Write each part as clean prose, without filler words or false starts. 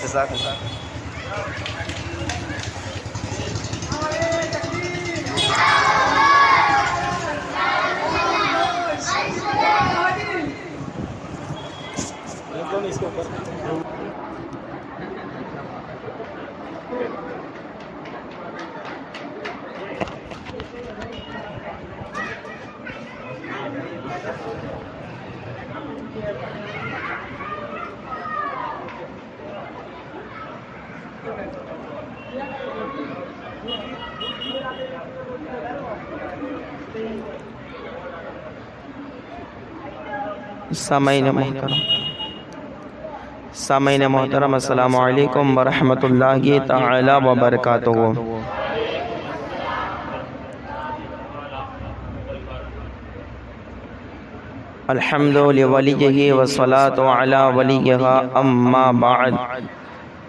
جزاک اللہ۔ سامعین محترم السلام علیکم ورحمۃ اللہ تعالی وبرکاتہ۔ الحمد لولیہ والصلاة علی ولیہ اما بعد،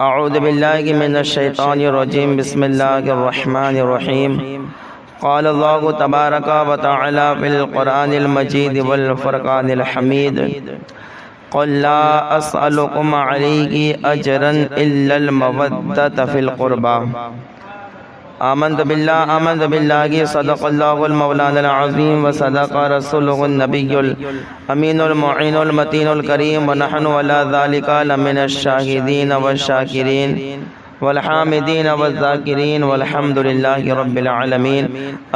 اعوذ باللہ من الشیطان الرجیم، بسم اللہ الرحمن الرحیم۔ قال اللہ تبارک و تعالی فی القرآن المجید والفرقان الحمید، قل لا اسألکم علیہ اجرا الا المودۃ فی القربى۔ آمنت باللہ صدق اللہ المولانا العظیم وصدق رسولہ النبی الامین المعین المتین الکریم، ونحن علی ذلک لمن الشاہدین والشاکرین والحامدین والذاکرین والحمد للہ رب العالمین۔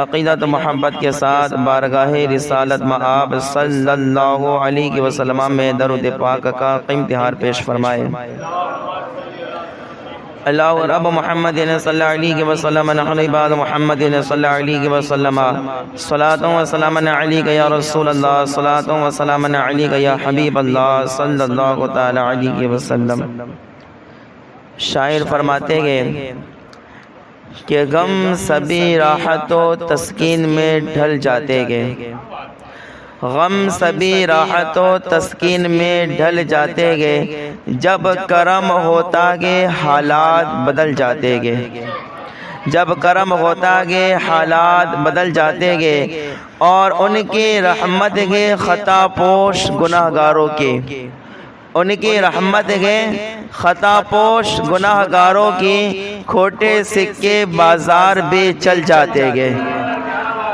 عقیدت محبت کے ساتھ بارگاہ رسالت مآب صلی اللہ علیہ وسلم میں درود پاک کا امتحار پیش فرمائے۔ اللہ رب محمد صلی اللہ علیہ وسلم، نحن عباد محمد صلی اللہ علیہ وسلم، صلاۃ و سلام علیک یا رسول اللہ، صلاۃ و سلام علیک یا حبیب اللہ صلی اللہ تعالی علیہ وسلم۔ شاعر فرماتے گئے کہ غم سبھی راحت و تسکین میں ڈھل جاتے گئے، غم سبھی راحت و تسکین میں ڈھل جاتے گئے، جب کرم ہوتا گے حالات بدل جاتے گئے، جب کرم ہوتا گے حالات بدل جاتے گئے، اور ان کی رحمت کے خطا پوش گناہ گاروں کے، ان کی رحمت کے خطا پوش گناہ گاروں کی کھوٹے سکے بازار بھی چل جاتے گئے،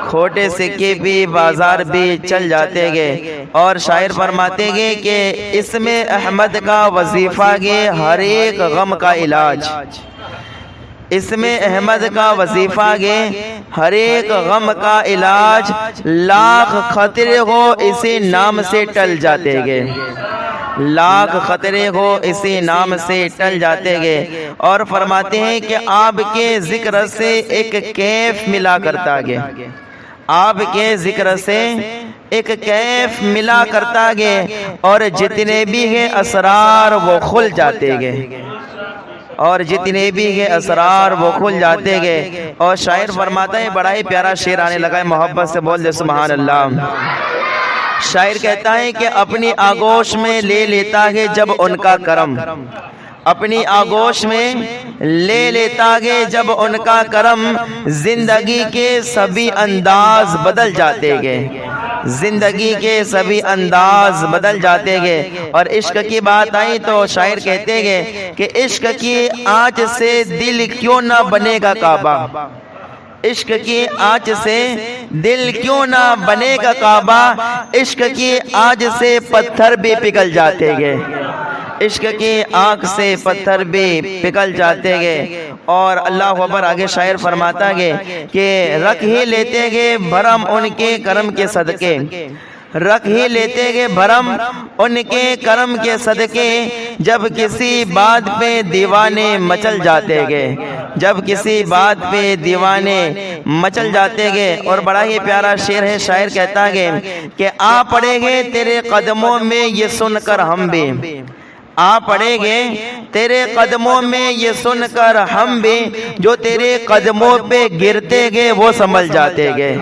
کھوٹے سکے بھی بازار بھی چل جاتے گئے۔ اور شاعر فرماتے گئے کہ اس میں احمد کا وظیفہ گے ہر ایک غم کا علاج، اس میں احمد کا وظیفہ گے ہر ایک غم کا علاج، لاکھ خطرے ہو اسی نام سے ٹل جاتے گئے، لاکھ خطرے ہو اسی نام سے ٹل جاتے گئے۔ اور فرماتے ہیں کہ آپ کے ذکر سے ایک کیف ملا کرتا گے، آپ کے ذکر سے ایک کیف ملا کرتا گے، اور جتنے بھی ہیں اسرار وہ کھل جاتے گئے، اور جتنے بھی ہیں اسرار وہ کھل جاتے گئے۔ اور شاعر فرماتا ہے، بڑا ہی پیارا شعر آنے لگا ہے، محبت سے بول دے سبحان اللہ۔ شاعر کہتا ہے کہ اپنی آغوش میں لے لیتا ہے جب ان کا کرم، اپنی آغوش میں لے لیتا ہے جب ان کا کرم، زندگی کے سبھی انداز بدل جاتے گئے، زندگی کے سبھی انداز بدل جاتے گئے۔ اور عشق کی بات آئی تو شاعر کہتے گئے کہ عشق کی آنچ سے دل کیوں نہ بنے گا کعبہ، عشق کی آنچ سے دل کیوں نہ بنے گا کعبہ، عشق کی آنچ سے پتھر بھی پگھل جاتے گئے، عشق کی آنکھ سے پتھر بھی پگھل جاتے گئے۔ اور اللہ اکبر، آگے شاعر فرماتا گئے کہ رکھ ہی لیتے گئے بھرم ان کے کرم کے صدقے، رکھ ہی لیتے گئے بھرم ان کے کرم کے صدقے، جب کسی بات پہ دیوانے مچل جاتے گئے، جب کسی بات پہ دیوانے مچل جاتے گئے۔ اور بڑا ہی پیارا شعر ہے، شاعر کہتا ہے کہ آ پڑے گے تیرے قدموں میں یہ سن کر ہم بھی، آ پڑے گے تیرے قدموں میں یہ سن کر ہم بھی، جو تیرے قدموں پہ گرتے گئے وہ سنبھل جاتے گئے،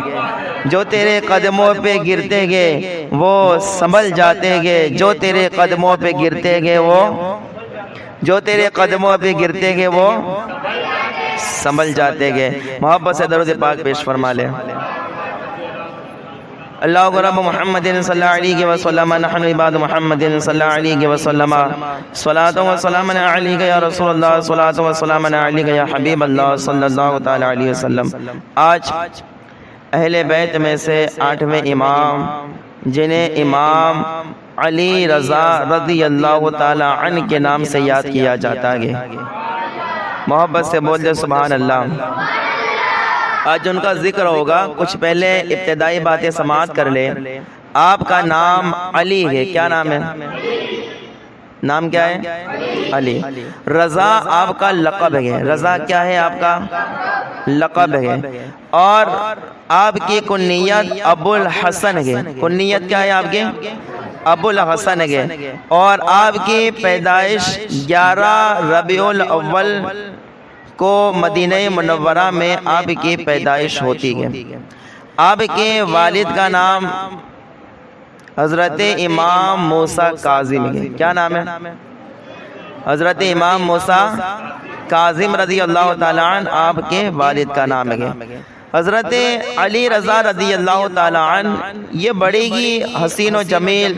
جو تیرے قدموں پہ گرتے گئے وہ سنبھل جاتے گئے، جو تیرے قدموں پہ گرتے گئے وہ، جو تیرے قدموں پہ گرتے گئے وہ سنبھل جاتے گئے۔ محبت سے درود پاک پیش فرما لے۔ اللہ رب محمد صلی اللہ علیہ وسلم نحن عباد محمد صلی اللہ علیہ وسلم صلاۃ و سلام علیک یا رسول اللہ صلاۃ و سلام علیک یا حبیب اللہ صلی اللہ تعالی علیہ وسلم۔ آج اہل بیت میں سے 8ویں امام جنہیں امام علی رضا رضی اللہ تعالی عنہ کے نام سے یاد کیا جاتا ہے، محبت سے بول دے سبحان اللہ۔ آج ان کا ذکر ہوگا، کچھ پہلے ابتدائی باتیں سماعت کر لیں۔ آپ کا نام علی ہے، کیا نام ہے؟ نام کیا ہے؟ علی۔ رضا آپ کا لقب ہے، رضا کیا ہے؟ آپ کا لقب ہے۔ اور آپ کی کنیت ابو الحسن ہے، کنیت کیا ہے آپ کی؟ ابو الحسن ہے۔ اور آپ کی پیدائش 11 ربیع الاول کو مدینہ منورہ میں آپ کی پیدائش ہوتی ہے۔ آپ کے والد کا نام حضرت امام موسیٰ کاظم ہے، کیا نام ہے؟ حضرت امام موسیٰ کاظم رضی اللہ تعالیٰ عنہ آپ کے والد کا نام ہے۔ حضرت علی رضا رضی اللہ تعالیٰ عنہ یہ بڑے ہی حسین و جمیل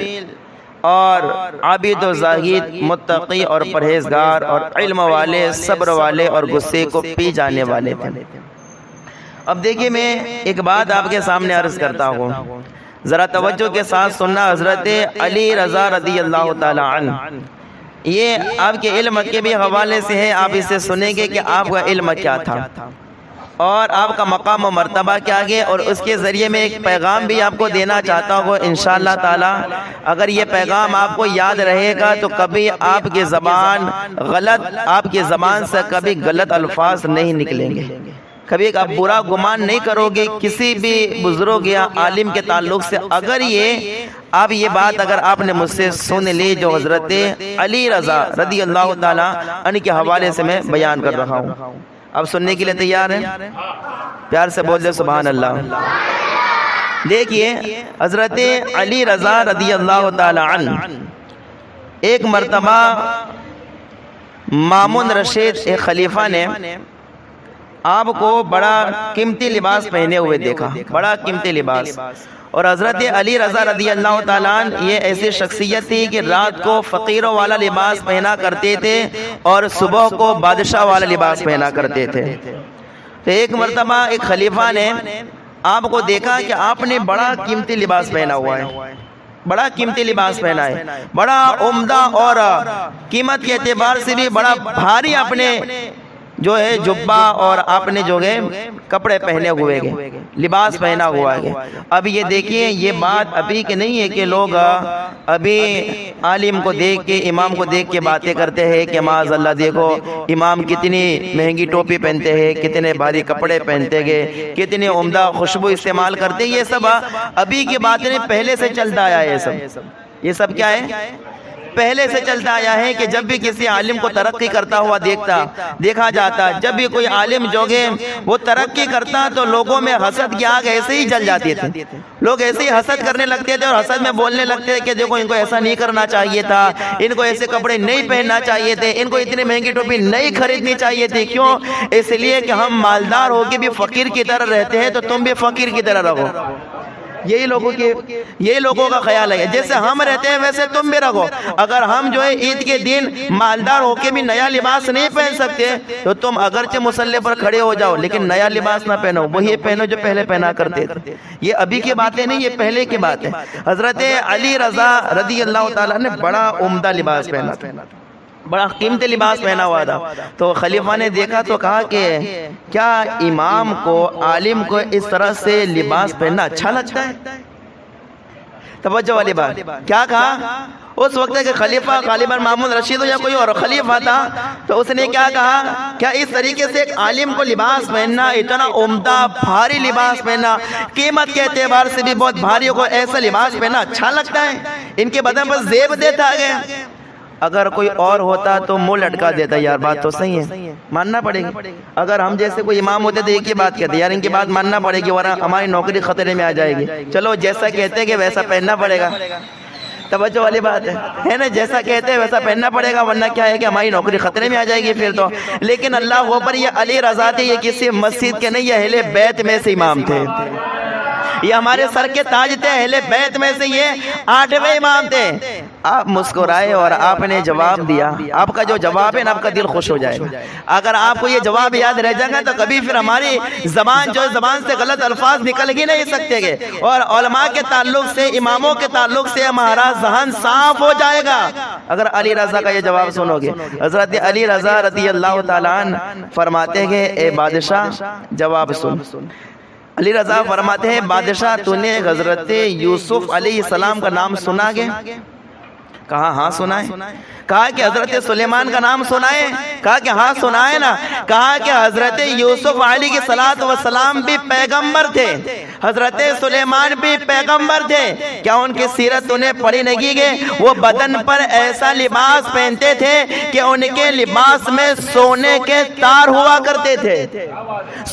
اور عابد و زاہد، متقی اور پرہیزگار اور علم والے، صبر والے اور غصے کو پی جانے والے تھے۔ اب دیکھیے، میں ایک بات آپ کے سامنے عرض کرتا ہوں، ذرا توجہ کے ساتھ سننا۔ حضرت علی رضا رضی اللہ تعالی عنہ، یہ آپ کے علم کے بھی حوالے سے ہے، آپ اسے سنیں گے کہ آپ کا علم کیا تھا اور آپ کا مقام و مرتبہ کیا ہے، اور اس کے ذریعے میں ایک پیغام بھی آپ کو دینا چاہتا ہوں انشاءاللہ تعالی۔ اگر یہ پیغام آپ کو یاد رہے گا تو کبھی آپ کی زبان سے کبھی غلط الفاظ نہیں نکلیں گے، کبھی آپ برا گمان نہیں کرو گے کسی بھی بزرگ یا عالم کے تعلق سے۔ اگر یہ بات اگر آپ نے مجھ سے سن لی جو حضرت علی رضا رضی اللہ تعالی عنہ کے حوالے سے میں بیان کر رہا ہوں، اب سننے کے لیے تیار ہیں؟ پیار سے بول دے سبحان اللہ۔ دیکھیے، حضرت علی رضا رضی اللہ تعالی عنہ ایک مرتبہ مامون رشید ایک خلیفہ نے آپ کو بڑا قیمتی لباس پہنے ہوئے دیکھا، بڑا قیمتی لباس۔ اور حضرت علی رضا رضی اللہ تعالیٰ عنہ یہ ایسی شخصیت تھی کہ رات کو فقیروں والا لباس پہنا کرتے تھے اور صبح کو بادشاہ والا لباس پہنا کرتے تھے۔ تو ایک مرتبہ ایک خلیفہ نے آپ کو دیکھا کہ آپ نے بڑا قیمتی لباس پہنا ہوا ہے، بڑا قیمتی لباس پہنا ہے، بڑا عمدہ اور قیمت کے اعتبار سے بھی بڑا بھاری آپ نے جو ہے جبہ اور آپ نے جو ہے کپڑے پہنے ہوئے گے، لباس پہنا ہوا ہے۔ اب یہ دیکھیے، یہ بات ابھی کے نہیں ہے کہ لوگ ابھی عالم کو دیکھ کے، امام کو دیکھ کے باتیں کرتے ہیں کہ معاذ اللہ دیکھو امام کتنی مہنگی ٹوپی پہنتے ہیں، کتنے بھاری کپڑے پہنتے گئے، کتنے عمدہ خوشبو استعمال کرتے ہیں۔ یہ سب ابھی کی باتیں نہیں، پہلے سے چلتا آیا ہے یہ سب کیا ہے؟ پہلے سے چلتا آیا ہے کہ جب بھی کسی عالم کو ترقی کرتا ہوا دیکھا جاتا، جب بھی کوئی عالم جو ہے وہ ترقی کرتا تو لوگوں میں حسد کی آگ ایسے ہی جل جاتی تھی، لوگ ایسے ہی حسد کرنے لگتے تھے اور حسد میں بولنے لگتے تھے کہ دیکھو ان کو ایسا نہیں کرنا چاہیے تھا، ان کو ایسے کپڑے نہیں پہننا چاہیے تھے، ان کو اتنی مہنگی ٹوپی نہیں خریدنی چاہیے تھی۔ کیوں؟ اس لیے کہ ہم مالدار ہو کے بھی فقیر کی طرح رہتے ہیں تو تم بھی فقیر کی طرح رہو۔ یہی لوگوں کا خیال ہے، جیسے ہم رہتے ہیں ویسے تم بھی رہو۔ اگر ہم جو ہے عید کے دن مالدار ہو کے بھی نیا لباس نہیں پہن سکتے تو تم اگرچہ مصلی پر کھڑے ہو جاؤ لیکن نیا لباس نہ پہنو، وہی پہنو جو پہلے پہنا کرتے تھے۔ یہ ابھی کی باتیں نہیں، یہ پہلے کی بات ہے۔ حضرت علی رضا رضی اللہ تعالیٰ نے بڑا عمدہ لباس پہنا تھا، بڑا قیمتی لباس پہنا ہوا تھا۔ تو خلیفہ نے دیکھا تو کہا کہ کیا امام کو، عالم کو اس طرح سے لباس پہننا اچھا لگتا ہے؟ توجہ والی بات، کیا کہا؟ اس وقت کہ خلیفہ غالباً مامون رشید یا کوئی اور خلیفہ تھا، تو اس نے کیا کہا؟ کیا اس طریقے سے ایک عالم کو لباس پہننا، اتنا عمدہ بھاری لباس پہننا، قیمت کے اعتبار سے بھی بہت بھاری کو ایسا لباس پہننا اچھا لگتا ہے؟ ان کے بدن پر زیب دیتا گیا۔ اگر کوئی اور ہوتا تو منہ لٹکا دیتا، یار بات تو صحیح ہے، ماننا پڑے گی۔ اگر ہم جیسے کوئی امام ہوتے تو ایک ہی بات کہتے، یار ان کی بات ماننا پڑے گی ورنہ ہماری نوکری خطرے میں آ جائے گی، چلو جیسا کہتے ہیں کہ ویسا پہننا پڑے گا۔ توجہ والی بات ہے نا، جیسا کہتے ہیں ویسا پہننا پڑے گا ورنہ کیا ہے کہ ہماری نوکری خطرے میں آ جائے گی پھر تو۔ لیکن اللہ اکبر، یہ علی رضا تھے، یہ کسی مسجد کے نہیں، یہ اہل بیت میں سے امام تھے، یہ ہمارے سر کے تاج تھے، اہل بیت میں سے یہ 8ویں امام تھے۔ آپ مسکرائے اور آپ نے جواب دیا۔ آپ کا جو جواب ہے نا، آپ کا دل خوش ہو جائے گا۔ اگر آپ کو یہ جواب یاد رہ جائے گا تو کبھی پھر ہماری زبان سے غلط الفاظ نکل ہی نہیں سکتے گے، اور علماء کے تعلق سے، اماموں کے تعلق سے ہمارا ذہن صاف ہو جائے گا اگر علی رضا کا یہ جواب سنو گے۔ حضرت علی رضا رضی اللہ تعالیٰ عنہ فرماتے ہیں اے بادشاہ جواب سن۔ علی رضا فرماتے ہیں بادشاہ تو نے حضرت یوسف علیہ السلام کا نام سنا گے؟ کہا ہاں سنا ہے۔ کہا کہ حضرت سلیمان کا نام سنا ہے؟ کہا کہ ہاں سنا ہے نا۔ کہا کہ حضرت یوسف علیہ السلام بھی پیغمبر تھے، حضرت سلیمان بھی پیغمبر تھے، کیا ان کی سیرت انہیں پڑھی نہیں گئے؟ وہ بدن پر ایسا لباس پہنتے تھے کہ ان کے لباس میں سونے کے تار ہوا کرتے تھے،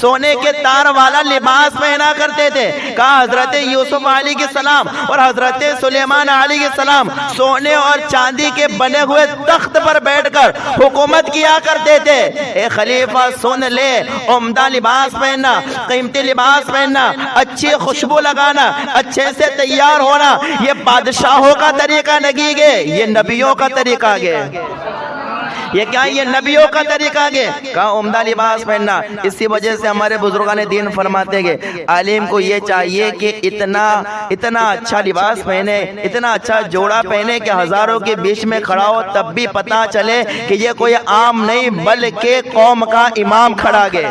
سونے کے تار والا لباس پہنا کرتے تھے۔ کہا حضرت یوسف علیہ السلام اور حضرت سلیمان علیہ السلام سونے اور چاندی کے بنے ہوئے تخت پر بیٹھ کر حکومت کیا کرتے تھے۔ اے خلیفہ سن لے، عمدہ لباس پہننا، قیمتی لباس پہننا، اچھی خوشبو لگانا، اچھے سے تیار ہونا، یہ بادشاہوں کا طریقہ نہیں ہے، یہ نبیوں کا طریقہ ہے۔ یہ کیا ہے؟ یہ نبیوں کا طریقہ ہے۔ کہا عمدہ لباس پہننا۔ اسی وجہ سے ہمارے بزرگان دین فرماتے گے عالم کو یہ چاہیے کہ اتنا اچھا لباس پہنے، اتنا اچھا جوڑا پہنے کہ ہزاروں کے بیچ میں کھڑا ہو تب بھی پتا چلے کہ یہ کوئی عام نہیں بلکہ قوم کا امام کھڑا گئے۔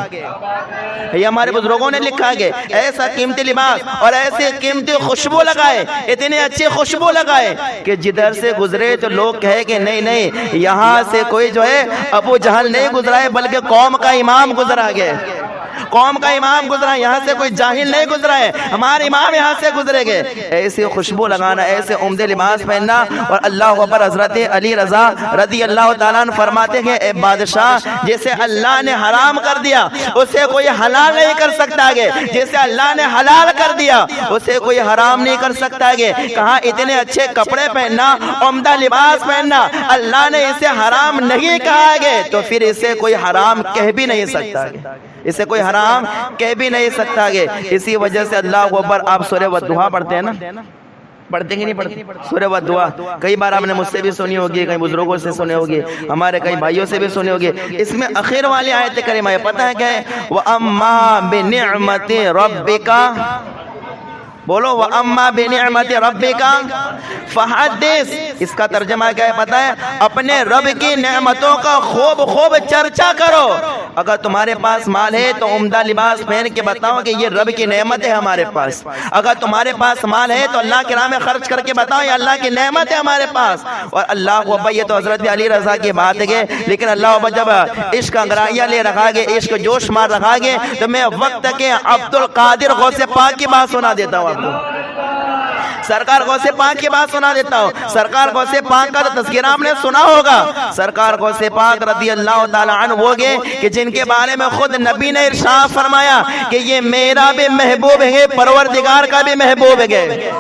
یہ ہمارے بزرگوں نے لکھا گئے ایسا قیمتی لباس اور ایسی قیمتی خوشبو لگائے، اتنی اچھی خوشبو لگائے کہ جدھر سے گزرے تو لوگ کہے کہ نہیں یہاں سے کوئی جو ہے ابو جہل نہیں گزرا ہے بلکہ قوم کا امام گزرا گئے، قوم کا امام گزرا، یہاں سے کوئی جاہل نہیں گزرا ہے، ہمارے امام یہاں سے گزرے گئے۔ ایسی خوشبو لگانا، ایسے عمدے لباس پہننا، اور اللہ اکبر۔ حضرت علی رضا رضی اللہ تعالیٰ عنہ فرماتے ہیں اے بادشاہ جسے اللہ نے حرام کر دیا اسے کوئی حلال نہیں کر سکتا ہے، جسے اللہ نے حلال کر دیا اسے کوئی حرام نہیں کر سکتا ہے۔ کہاں اتنے اچھے کپڑے پہننا، عمدہ لباس پہننا اللہ نے اسے حرام نہیں کہا ہے تو پھر اسے کوئی حرام کہہ بھی نہیں سکتا ہے، اسے کوئی حرام کہہ بھی نہیں سکتا ہے۔ اسی وجہ سے اللہ اکبر۔ آپ سورہ والضحیٰ پڑھتے ہیں نا؟ پڑھتے کہ نہیں پڑھتے؟ سورہ والضحیٰ کئی بار آپ نے مجھ سے بھی سنی ہوگی، کئی بزرگوں سے سنی ہوگی، ہمارے کئی بھائیوں سے بھی سنی ہوگی۔ اس میں آخر والی آیت کریمہ ہے، پتہ ہے کیا ہے؟ وَأَمَّا بِنِعْمَتِ رَبِّكَ، بولو وَأَمَّا بِنِعْمَتِ رَبِّكَ فَحَدِّثْ۔ اس کا ترجمہ کیا ہے پتہ ہے؟ اپنے رب کی نعمتوں کا خوب چرچا کرو۔ اگر تمہارے پاس مال ہے تو عمدہ لباس پہن کے بتاؤ کہ یہ رب کی نعمت ہے ہمارے پاس۔ اگر تمہارے پاس مال ہے تو اللہ کے راہ میں خرچ کر کے بتاؤ یہ اللہ کی نعمت ہے ہمارے پاس۔ اور اللہ کو یہ تو حضرت علی رضا کی بات ہے، لیکن اللہ کو جب عشق انگرائیاں لے رکھا گے، عشق جوش مار رکھا گے، تو میں وقت کے عبد القادر غوث پاک کی بات سنا دیتا ہوں آپ کو۔ سرکار غوث پاک کی بات سنا دیتا ہوں۔ سرکار غوث پاک کا تو تذکرہ آپ نے سنا ہوگا۔ سرکار غوث پاک رضی اللہ تعالیٰ عنہ وہ گے کہ جن کے بارے میں خود نبی نے ارشاد فرمایا کہ یہ میرا بھی محبوب ہے، پروردگار کا بھی محبوب ہے۔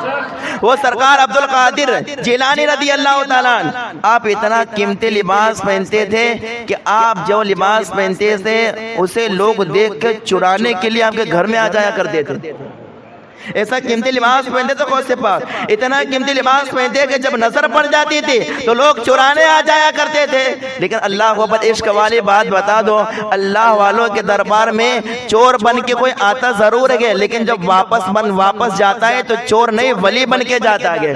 وہ سرکار عبد القادر جیلانی رضی اللہ تعالیٰ عنہ، آپ اتنا قیمتی لباس پہنتے تھے کہ آپ جو لباس پہنتے تھے اسے لوگ دیکھ کے چرانے کے لیے آپ کے گھر میں آ جایا کرتے تھے۔ ایسا قیمتی لباس پہنتے تھے غوث پاک، اتنا قیمتی لباس پہنتے کہ جب نظر پڑ جاتی تھی تو لوگ چرانے آ جایا کرتے تھے۔ لیکن اللہ کو بس عشق والی بات بتا دو، اللہ والوں کے دربار میں چور بن کے کوئی آتا ضرور ہے، لیکن جب واپس جاتا ہے تو چور نہیں ولی بن کے جاتا ہے،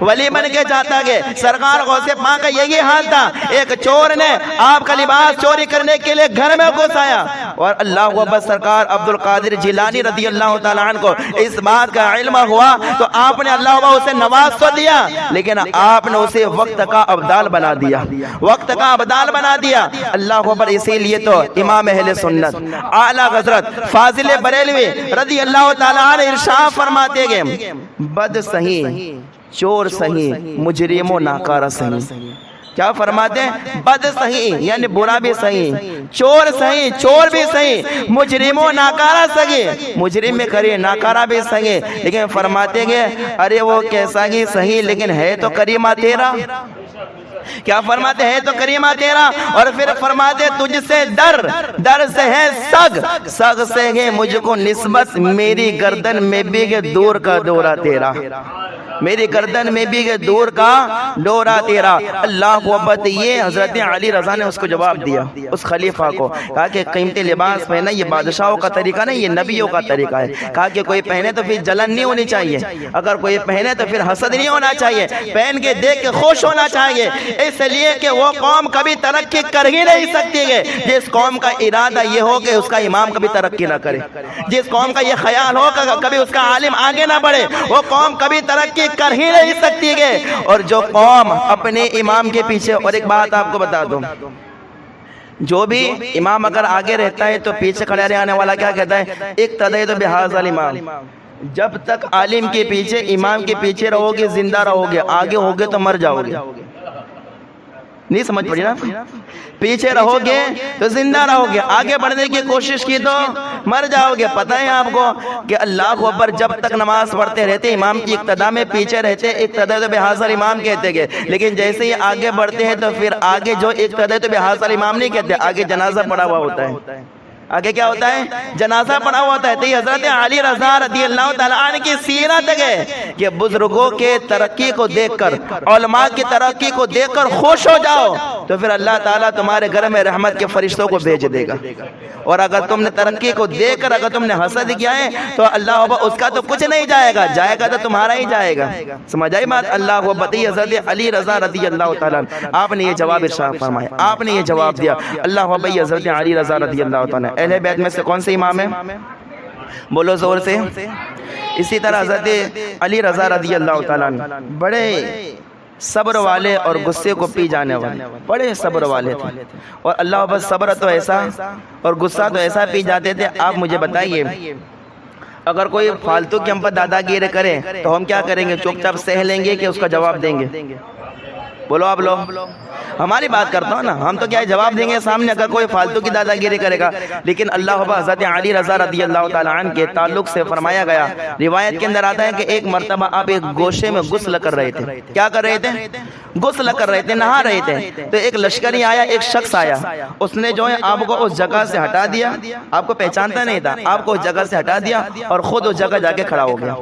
ولی بن کے جاتا ہے۔ سرکار غوث پاک کا یہی حال تھا، ایک چور نے آپ کا لباس چوری کرنے کے لیے گھر میں گھس آیا، اور اللہ کو بس سرکار عبد القادر جیلانی رضی اللہ تعالیٰ عنہ کو اس بات کا علم ہوا تو آپ نے اللہ اسے نواز تو دیا، لیکن آپ نے اسے وقت کا ابدال بنا دیا، وقت کا ابدال بنا دیا۔ اللہ اکبر۔ اسی لیے تو امام اہل سنت اعلیٰ حضرت فاضل بریلوی رضی اللہ تعالیٰ عنہ ارشاد فرماتے گئے بد سہی چور سہی مجرم و ناکارہ سہی۔ کیا فرماتے ہیں؟ بد صحیح یعنی برا بھی صحیح، چور صحیح چور بھی صحیح، مجرم و ناکارہ صحیح، مجرم میں کریے ناکارہ بھی صحیح، لیکن فرماتے گئے ارے وہ کیسا ہی صحیح لیکن ہے تو کریمہ تیرا۔ کیا فرماتے ہیں تو کریمہ تیرا، اور پھر فرماتے تجھ سے ڈر، ڈر سے ہے سگ، سگ سے ہے مجھ کو نسبت، میری گردن میں بھی ہے دور کا دورہ تیرا، میری گردن میں بھی دور کا ڈورا تیرا۔ اللہ کو بت یہ حضرت علی رضا نے اس کو جواب دیا، اس خلیفہ کو کہا کہ قیمتی لباس پہنا یہ بادشاہوں کا طریقہ نہیں، یہ نبیوں کا طریقہ ہے۔ کہا کہ کوئی پہنے تو پھر جلن نہیں ہونی چاہیے، اگر کوئی پہنے تو پھر حسد نہیں ہونا چاہیے، پہن کے دیکھ کے خوش ہونا چاہیے، اس لیے کہ وہ قوم کبھی ترقی کر ہی نہیں سکتی ہے جس قوم کا ارادہ یہ ہو کہ اس کا امام کبھی ترقی نہ کرے، جس قوم کا یہ خیال ہو کہ کبھی اس کا عالم آگے نہ بڑھے، وہ قوم کبھی ترقی کر ہی نہیں سکتی ہے۔ اور جو قوم اپنے امام کے پیچھے، اور ایک بات آپ کو بتا دوں، جو بھی امام اگر آگے رہتا ہے تو پیچھے کھڑے رہنے والا کیا کہتا ہے؟ اقتدیت بہذا الامام، جب تک عالم کے پیچھے، امام کے پیچھے رہو گے زندہ رہو گے، آگے ہوگے تو مر جاؤ گے۔ نہیں سمجھ پڑی نا؟ پیچھے رہو گے تو زندہ رہو گے، آگے بڑھنے کی کوشش کی تو مر جاؤ گے۔ پتہ ہے آپ کو کہ اللہ اکبر جب تک نماز پڑھتے رہتے امام کی اقتداء میں پیچھے رہتے، اقتداء بہذا امام کہتے گے، لیکن جیسے ہی آگے بڑھتے ہیں تو پھر آگے جو اقتداء بہذا امام نہیں کہتے، آگے جنازہ پڑا ہوا ہوتا ہے، آگے کیا ہوتا ہے؟ جنازہ پڑا ہوا ہوتا ہے۔ تو یہ حضرت علی رضا رضی اللہ تعالیٰ عنہ کی سیرت ہے کہ بزرگوں کے ترقی کو دیکھ کر، علماء کی ترقی کو دیکھ کر خوش ہو جاؤ تو پھر اللہ تعالیٰ تمہارے گھر میں رحمت کے فرشتوں کو بھیج دے گا، اور اگر تم نے ترقی کو دیکھ کر اگر تم نے حسد کیا ہے تو اللہ اس کا تو کچھ نہیں جائے گا، جائے گا تو تمہارا ہی جائے گا۔ سمجھ آئی بات؟ اللہ کو بتائی حضرت علی رضا رضی اللہ تعالیٰ عنہ، آپ نے یہ جواب ارشاد فرمایا، آپ نے یہ جواب دیا۔ اللہ کو بھائی حضرت علی رضا رضی اللہ تعالیٰ عنہ اہل بیت میں سے کون سے امام ہیں؟ بولو زور سے۔ اسی طرح حضرت علی رضا رضی اللہ تعالیٰ عنہ بڑے صبر والے اور غصے کو پی جانے والے، بڑے صبر والے تھے، اور اللہ بس صبر تو ایسا اور غصہ تو ایسا پی جاتے تھے۔ آپ مجھے بتائیے اگر کوئی فالتو کے ہم پر دادا گیری کرے تو ہم کیا کریں گے؟ چپ چاپ سہ لیں گے کہ اس کا جواب دیں گے؟ بولو آپ لوگ، ہماری بات کرتا ہوں نا، ہم تو کیا جواب دیں گے سامنے اگر کوئی فالتو کی دادا گیری کرے گا۔ لیکن اللہ حضرت علی رضا رضی اللہ تعالیٰ عنہ کے تعلق سے فرمایا گیا، روایت کے اندر آتا ہے کہ ایک مرتبہ آپ ایک گوشے میں غسل کر رہے تھے۔ کیا کر رہے تھے؟ غسل کر رہے تھے، نہا رہے تھے، تو ایک لشکری آیا، ایک شخص آیا، اس نے جو ہے آپ کو اس جگہ سے ہٹا دیا، آپ کو پہچانتا نہیں تھا، آپ کو اس جگہ سے ہٹا دیا اور خود اس جگہ جا کے کھڑا ہو گیا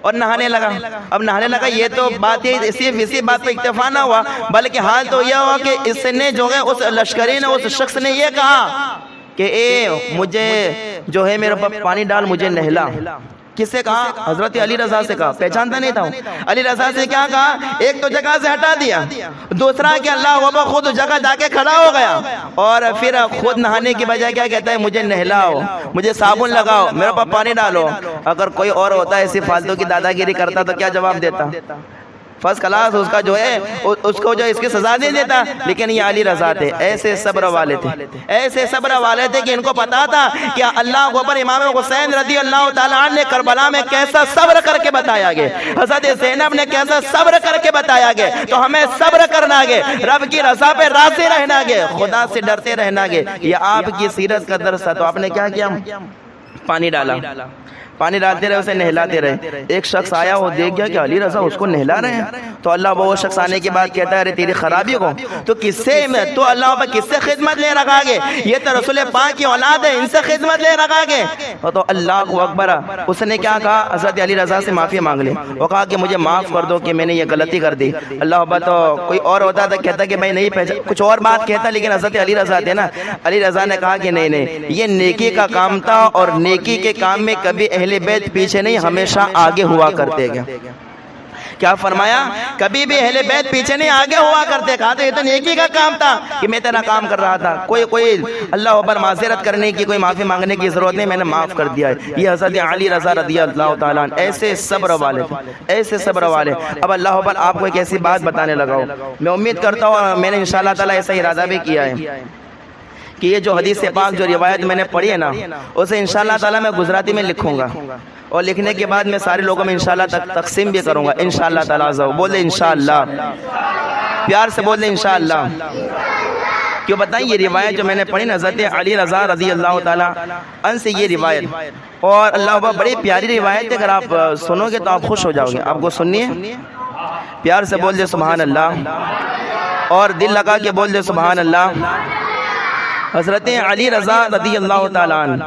اور نہانے لگا۔ اب نہانے لگا، یہ تو بات ہے صرف اسی بات پہ اکتفا نہ ہوا، بلکہ حال تو یہ ہوا کہ اس نے جو ہے اس لشکری نے، اس شخص نے یہ کہا کہ اے مجھے جو ہے میرے پاس پانی ڈال، مجھے نہلا۔ کس سے کہا؟ حضرت علی رضا سے کہا، پہچانتا نہیں تھا۔ علی رضا سے کیا کہا؟ ایک تو جگہ سے ہٹا دیا، دوسرا کہ اللہ اکبر خود جگہ جا کے کھڑا ہو گیا، اور پھر خود نہانے کی بجائے کیا کہتا ہے؟ مجھے نہلاؤ، مجھے صابن لگاؤ، میرے پاس پانی ڈالو۔ اگر کوئی اور ہوتا ہے ایسی فالتو کی دادا گیری کرتا تو کیا جواب دیتا؟ فرسٹ کلاس اس کا جو ہے اس کو جو اس کی سزا نہیں دیتا۔ لیکن یہ علی رضا تھے، ایسے صبر والے تھے، ایسے صبر والے تھے کہ ان کو پتا تھا کہ اللہ کو پر امام حسین رضی اللہ تعالیٰ عنہ نے کربلا میں کیسا صبر کر کے بتایا گیا، حضرت زینب نے کیسا صبر کر کے بتایا گیا، تو ہمیں صبر کرنا گے، رب کی رضا پہ راضی رہنا گے، خدا سے ڈرتے رہنا گے۔ یہ آپ کی سیرت کا درس تھا۔ تو آپ نے کیا کیا؟ پانی ڈالا، پانی ڈالتے رہے، اسے نہلاتے رہے۔ ایک شخص آیا، وہ دیکھ گیا کہ علی رضا اس کو نہلا رہے ہیں، تو اللہ وہ شخص آنے کے بعد کہتا ہے ارے تیری خرابی کو تو کس سے تو اللہ پر کس سے خدمت لے رکھا گے؟ یہ تو رسول پاک کی اولاد ہے، ان سے خدمت لے رکھا گے۔ تو اللہ اکبر، اس نے کیا کہا؟ حضرت علی رضا سے معافی مانگ لی، وہ کہا کہ مجھے معاف کر دو کہ میں نے یہ غلطی کر دی۔ اللہ اکبر، تو کوئی اور ہوتا تو کہتا کہ میں نہیں پہچان، کچھ اور بات کہتا، لیکن حضرت علی رضا تھے نا، علی رضا نے کہا کہ نہیں نہیں، یہ نیکی کا کام تھا، اور نیکی کے کام میں کبھی اہل بیت پیچھے نہیں، ہمیشہ آگے ہوا کرتے گئے۔ کیا فرمایا؟ کبھی بھی اہل بیت پیچھے نہیں، آگے ہوا کرتے۔ کہا تو یہ تو نیکی کا کام تھا کہ میں تیرا کام کر رہا تھا، کوئی اللہ اوپر معذرت کرنے کی، کوئی معافی مانگنے کی ضرورت نہیں، میں نے معاف کر دیا ہے۔ یہ حضرت علی رضا رضی اللہ تعالیٰ عنہ ایسے صبر والے تھے، ایسے صبر والے۔ اب اللہ اوپر آپ کو ایک ایسی بات بتانے لگا ہوں، میں امید کرتا ہوں، اور میں نے انشاءاللہ تعالیٰ ایسا ارادہ بھی کیا ہے کہ یہ جو حدیث پاک جو روایت میں نے پڑھی ہے نا، اسے انشاءاللہ تعالیٰ میں گجراتی میں لکھوں گا، اور لکھنے کے بعد میں سارے لوگوں میں انشاءاللہ تقسیم بھی کروں گا انشاءاللہ تعالیٰ۔ بولے انشاءاللہ، پیار سے بولے انشاءاللہ۔ کیوں بتائیں؟ یہ روایت جو میں نے پڑھی نا حضرت علی رضا رضی اللہ تعالیٰ عنہ سے، یہ روایت، اور اللہ بڑی پیاری روایت ہے، اگر آپ سنو گے تو آپ خوش ہو جاؤ گے۔ آپ کو سنیے، پیار سے بول دے سبحان اللہ۔ اور دل لگا کے بول دے سبحان اللہ۔ حضرت علی رضا رضی اللہ تعالیٰ عنہ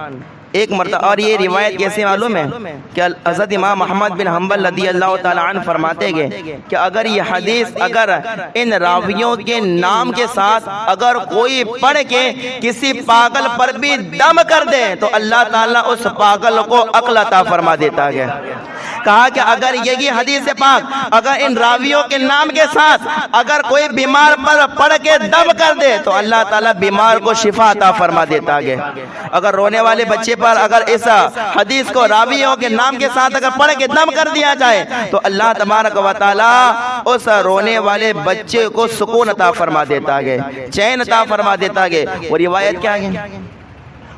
ایک مرتبہ، اور یہ روایت کیسے معلوم ہے کہ حضرت امام محمد بن حنبل رضی اللہ تعالیٰ عنہ فرماتے گئے کہ اگر یہ حدیث اگر ان راویوں کے نام کے ساتھ اگر کوئی پڑھ کے کسی پاگل پر بھی دم کر دے تو اللہ تعالیٰ اس پاگل کو عقل عطا فرما دیتا ہے۔ کہا کہ اگر یہی حدیث پاک اگر ان راویوں کے نام کے ساتھ اگر کوئی بیمار پر پڑھ کے دم کر دے تو اللہ تعالیٰ بیمار کو شفا عطا فرما دیتا ہے۔ اگر رونے والے بچے پر اگر اس حدیث کو راویوں کے نام کے ساتھ اگر پڑھ کے دم کر دیا جائے تو اللہ تبارک و تعالیٰ اس رونے والے بچے کو سکون عطا فرما دیتا ہے، چین عطا فرما دیتا ہے۔ وہ روایت کیا ہے،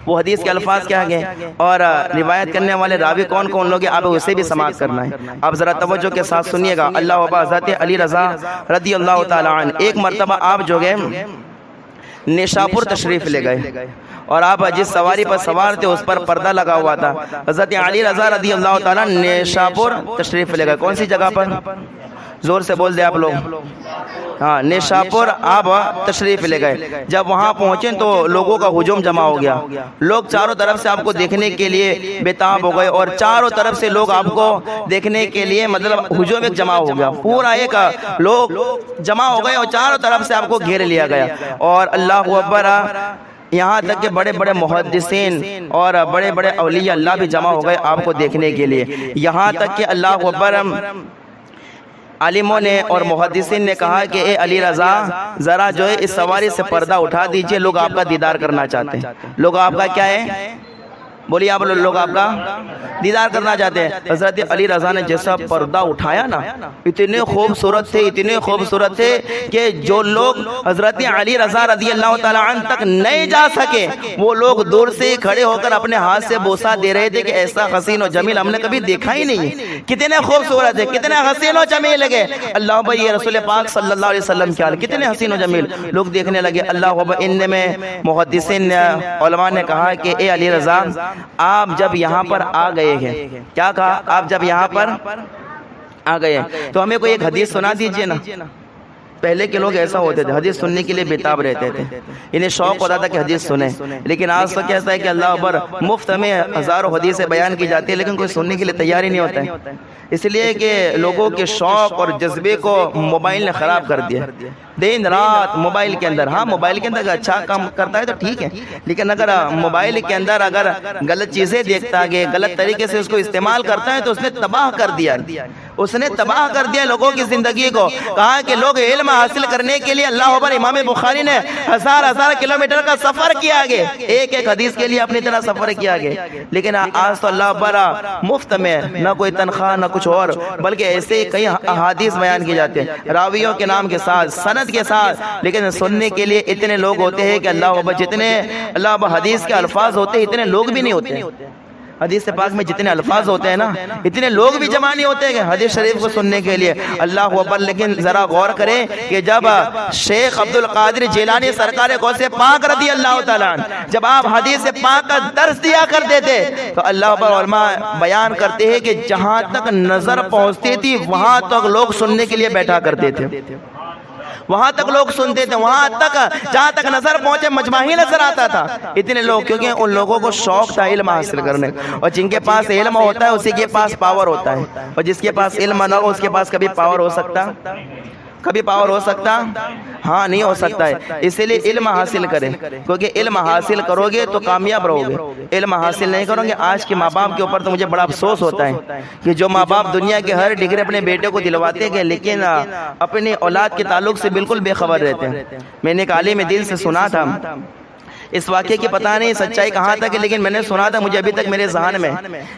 وہ حدیث کے الفاظ کیا گئے اور روایت کرنے والے راوی کون کون لوگ ہیں، آپ اسے بھی سماعت کرنا ہے۔ آپ ذرا توجہ کے ساتھ سنیے گا۔ اللہ وبا حضرت علی رضا رضی اللہ تعالیٰ عنہ ایک مرتبہ آپ جو گئے نیشاپور تشریف لے گئے اور آپ جس سواری پر سوار تھے اس پر پردہ لگا ہوا تھا۔ حضرت علی رضا رضی اللہ تعالیٰ نیشاپور تشریف لے گئے۔ کون سی جگہ پر؟ زور سے بول دے آپ لوگ۔ ہاں، نیشاپور آپ تشریف لے گئے۔ جب وہاں پہنچے تو لوگوں کا ہجوم جمع ہو گیا، لوگ چاروں طرف سے آپ کو دیکھنے کے لیے بےتاب ہو گئے اور چاروں طرف سے لوگ آپ کو دیکھنے کے لیے مطلب ہجوم ایک جمع ہو گیا، پورا ایک لوگ جمع ہو گئے اور چاروں طرف سے آپ کو گھیر لیا گیا۔ اور اللہ اکبر، یہاں تک کہ بڑے بڑے محدثین اور بڑے بڑے اولیاء اللہ بھی جمع ہو گئے آپ کو دیکھنے کے لیے، یہاں تک کہ اللہ اکبر عالموں نے اور محدثین نے کہا کہ اے علی رضا ذرا جو ہے اس سواری سے پردہ اٹھا دیجئے، لوگ آپ کا دیدار کرنا چاہتے ہیں۔ لوگ آپ کا کیا ہے؟ بولیے آپ لوگ آپ کا دیدار کرنا چاہتے ہیں۔ حضرت علی رضا نے جیسا پردہ اٹھایا نا، اتنے خوبصورت تھے، اتنے خوبصورت تھے کہ جو لوگ حضرت علی رضا رضی اللہ تعالیٰ عنہ تک نہیں جا سکے وہ لوگ دور سے کھڑے ہو کر اپنے ہاتھ سے بوسہ دے رہے تھے کہ ایسا حسین و جمیل ہم نے کبھی دیکھا ہی نہیں ہے، کتنے خوبصورت ہے، کتنے حسین و جمیل لگے۔ اللہ بھائی یہ رسول پاک صلی اللہ علیہ وسلم کیا کتنے حسین و جمیل لوگ دیکھنے لگے۔ اللہ بھائی ان میں محدثین علماء نے کہا کہ اے علی رضا آپ جب یہاں پر آ گئے ہیں، کیا کہا؟ آپ جب یہاں پر آ گئے تو ہمیں کوئی ایک حدیث سنا دیجئے نا۔ پہلے کے لوگ ایسا ہوتے تھے، حدیث سننے کے لیے بےتاب رہتے تھے، انہیں شوق ہوتا تھا کہ حدیث سنیں، لیکن آج تو کیسا ہے کہ اللہ اکبر مفت میں ہزاروں حدیثیں بیان کی جاتی ہے لیکن کوئی سننے کے لیے تیار ہی نہیں ہوتا ہے، اس لیے کہ لوگوں کے شوق اور جذبے کو موبائل نے خراب کر دیا، دن رات موبائل کے اندر۔ ہاں موبائل کے اندر اگر اچھا کام کرتا ہے تو ٹھیک ہے، لیکن اگر موبائل کے اندر اگر غلط چیزیں دیکھتا ہے، غلط طریقے سے اس کو استعمال کرتا ہے تو اس نے تباہ کر دیا، اس نے تباہ کر دیا لوگوں کی زندگی کو۔ کہا کہ لوگ علم حاصل کرنے کے لیے اللہ اکبر امام بخاری نے ہزار کلومیٹر کا سفر کیا گیا، ایک ایک حدیث کے لیے اپنی طرح سفر کیا گیا، لیکن آج تو اللہ اکبر مفت میں نہ کوئی تنخواہ نہ کچھ اور، بلکہ ایسے ہی کئی احادیث بیان کی جاتے ہیں راویوں کے نام کے ساتھ، سند کے ساتھ، لیکن سننے کے لیے اتنے لوگ ہوتے ہیں کہ اللہ اکبر جتنے اللہ اکبر حدیث کے الفاظ ہوتے ہیں اتنے لوگ بھی نہیں ہوتے، حدیث پاک میں جتنے الفاظ ہوتے ہیں نا اتنے لوگ بھی جمع نہیں ہوتے کہ حدیث شریف کو سننے کے لیے۔ اللہ اکبر، لیکن ذرا غور کریں کہ جب شیخ عبد القادر جیلانی سرکار غوث پاک رضی اللہ تعالیٰ عنہ جب آپ حدیث پاک کا درس دیا کرتے تھے تو اللہ اکبر علماء بیان کرتے ہیں کہ جہاں تک نظر پہنچتی تھی وہاں تک لوگ سننے کے لیے بیٹھا کرتے تھے، وہاں تک لوگ سنتے تھے، وہاں تک جہاں تک نظر پہنچے مجمع ہی نظر آتا تھا، اتنے لوگ، کیونکہ ان لوگوں کو شوق تھا علم حاصل کرنے، اور جن کے پاس علم ہوتا ہے اسی کے پاس پاور ہوتا ہے، اور جس کے پاس علم نہ ہو اس کے پاس کبھی پاور ہو سکتا، کبھی پاور ہو سکتا؟ ہاں نہیں ہو سکتا ہے۔ اسی لیے علم حاصل کریں، کیونکہ علم حاصل کرو گے تو کامیاب رہو گے، علم حاصل نہیں کرو گے۔ آج کے ماں باپ کے اوپر تو مجھے بڑا افسوس ہوتا ہے کہ جو ماں باپ دنیا کے ہر ڈگری اپنے بیٹے کو دلواتے گئے لیکن اپنی اولاد کے تعلق سے بالکل بے خبر رہتے ہیں۔ میں نے ایک عالم دین سے سنا تھا، اس واقعے کی پتہ نہیں سچائی کہاں تک، لیکن میں نے سنا تھا، مجھے ابھی تک میرے ذہن میں،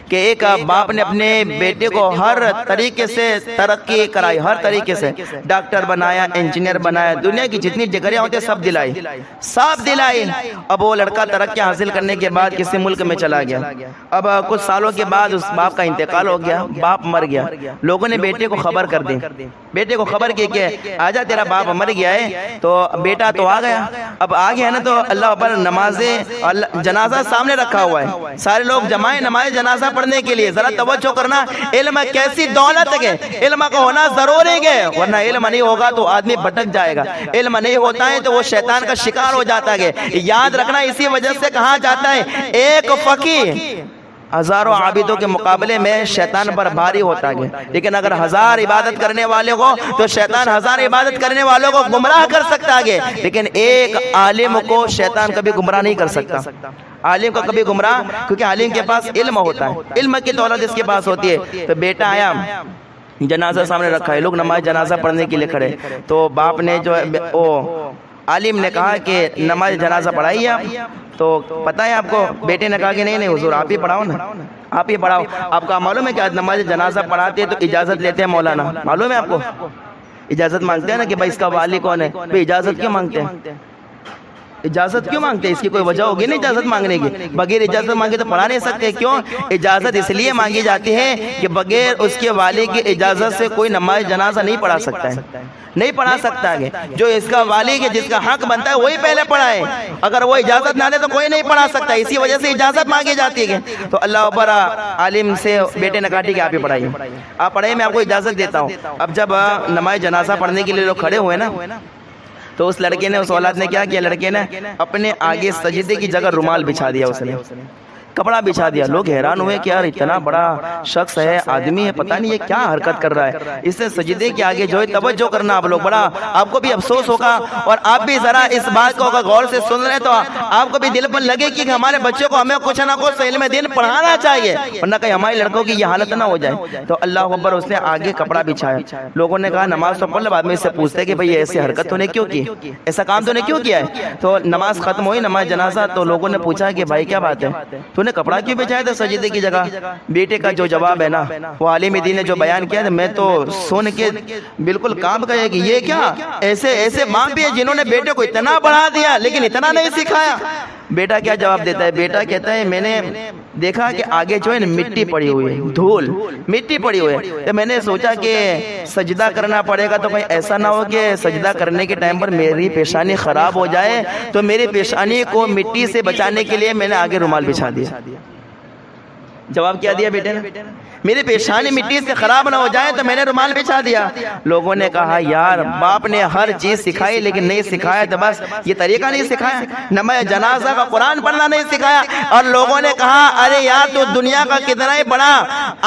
کہ ایک باپ نے اپنے بیٹے کو ہر طریقے سے ترقی کرائی، ہر طریقے سے ڈاکٹر بنایا، انجینئر بنایا، دنیا کی جتنی ڈگریاں ہوتی سب دلائی۔ اب وہ لڑکا ترقی حاصل کرنے کے بعد کسی ملک میں چلا گیا، اب کچھ سالوں کے بعد اس باپ کا انتقال ہو گیا، باپ مر گیا، لوگوں نے بیٹے کو خبر کر دی، بیٹے کو خبر کی کہ آجا تیرا باپ مر گیا ہے، تو بیٹا تو آ گیا، اب آ گیا نا تو اللہ پر نماز جنازہ سامنے رکھا ہوا ہے، سارے لوگ جمع ہیں نماز جنازہ پڑھنے کے لیے. ذرا توجہ کرنا، علم کیسی دولت ہے، علم کا ہونا ضروری ہے، ورنہ علم نہیں ہوگا تو آدمی بھٹک جائے گا. علم نہیں ہوتا ہے تو وہ شیطان کا شکار ہو جاتا ہے. یاد رکھنا، اسی وجہ سے کہا جاتا ہے ایک فقیہ ہزاروں عابدوں کے مقابلے میں شیطان پر بھاری ہوتا ہے. لیکن اگر 1000 عبادت کرنے والے کو تو شیطان 1000 عبادت کرنے والوں کو گمراہ کر سکتا ہے، لیکن ایک عالم کو شیطان کبھی گمراہ نہیں کر سکتا. عالم کا کبھی گمراہ، کیونکہ عالم کے پاس علم ہوتا ہے، علم کی دولت اس کے پاس ہوتی ہے. تو بیٹا آیا، جنازہ سامنے رکھا ہے، لوگ نماز جنازہ پڑھنے کے لیے کھڑے. تو باپ نے جو عالم نے کہا کہ نماز جنازہ پڑھائیے آپ. تو پتہ ہے آپ کو، بیٹے نے کہا کہ نہیں حضور آپ ہی پڑھاؤ نا، آپ ہی پڑھاؤ. آپ کا معلوم ہے کہ نماز جنازہ پڑھاتے ہیں تو اجازت لیتے ہیں مولانا، معلوم ہے آپ کو؟ اجازت مانگتے ہیں نا کہ بھائی اس کا والی کون ہے. بھائی اجازت کیوں مانگتے ہیں؟ اجازت کیوں مانگتے ہیں؟ اس کی کوئی وجہ ہوگی نا اجازت مانگنے کی. بغیر اجازت مانگے تو پڑھا نہیں سکتے. کیوں؟ اجازت اس لیے مانگی جاتی ہے کہ بغیر اس کے والی کی اجازت سے کوئی نماز جنازہ نہیں پڑھا سکتا ہے، نہیں پڑھا سکتا ہے. جو اس کا والی کے جس کا حق بنتا ہے وہی پہلے پڑھائے، اگر وہ اجازت نہ دے تو کوئی نہیں پڑھا سکتا. اسی وجہ سے اجازت مانگی جاتی ہے. تو اللہ اکبر، عالم سے بیٹے نے کہا ٹھیک ہے آپ ہی پڑھائیے، آپ پڑھائیے، میں آپ کو اجازت دیتا ہوں. اب جب نماز جنازہ پڑھنے کے لیے لوگ کھڑے ہوئے نا، تو اس لڑکے نے، اس اولاد نے کیا کیا، لڑکے نے اپنے آگے سجدے کی جگہ رومال بچھا دیا، اس نے کپڑا بچھا دیا. لوگ حیران ہوئے کہ یار اتنا بڑا شخص ہے، آدمی ہے، پتہ نہیں یہ کیا حرکت کر رہا ہے. اس سے سجدے کے آگے جو ہے توجہ کرنا آپ لوگ، بڑا آپ کو بھی افسوس ہوگا اور آپ بھی ذرا اس بات کو اگر غور سے سن رہے تو آپ کو بھی دل پر لگے کہ ہمارے بچوں کو ہمیں کچھ نہ کچھ علم دین پڑھانا چاہیے، ورنہ کہیں ہمارے لڑکوں کی یہ حالت نہ ہو جائے. تو اللہ اکبر، اس نے آگے کپڑا بچھایا. لوگوں نے کہا نماز تو پڑھ لے، بعد میں اس سے پوچھتے کہ بھئی ایسی حرکت تو نے کیوں کی، ایسا کام تو نے کیوں کیا ہے. تو نماز ختم ہوئی، نماز جنازہ، تو لوگوں نے پوچھا کہ بھائی کیا بات ہے، تو نے کپڑا کیوں بچھایا تھا سجدے کی جگہ. بیٹے کا جو جواب ہے نا، وہ عالم دین نے جو بیان کیا، میں تو سن کے بالکل کام گیا کہ یہ کیا، ایسے ماں بھی ہے جنہوں نے بیٹے کو اتنا بڑھا دیا لیکن اتنا نہیں سکھایا. بیٹا کیا جواب دیتا ہے؟ بیٹا کہتا ہے میں نے دیکھا کہ آگے جو ہے مٹی پڑی ہوئی ہے، دھول مٹی پڑی ہوئی ہے، تو میں نے سوچا کہ سجدہ کرنا پڑے گا، تو کہیں ایسا نہ ہو کہ سجدہ کرنے کے ٹائم پر میری پیشانی خراب ہو جائے، تو میری پیشانی کو مٹی سے بچانے کے لیے میں نے آگے رومال بچھا دیا. جواب کیا دیا بیٹے نے؟ میری پیشانی مٹی سے خراب نہ ہو جائے تو میں نے رومال بچھا دیا. لوگوں نے کہا یار باپ نے ہر چیز سکھائی لیکن نہیں سکھایا تو بس یہ طریقہ نہیں سکھایا، نماز جنازہ کا قرآن پڑھنا نہیں سکھایا. اور لوگوں نے کہا ارے یار تو دنیا کا کتنا ہی بڑا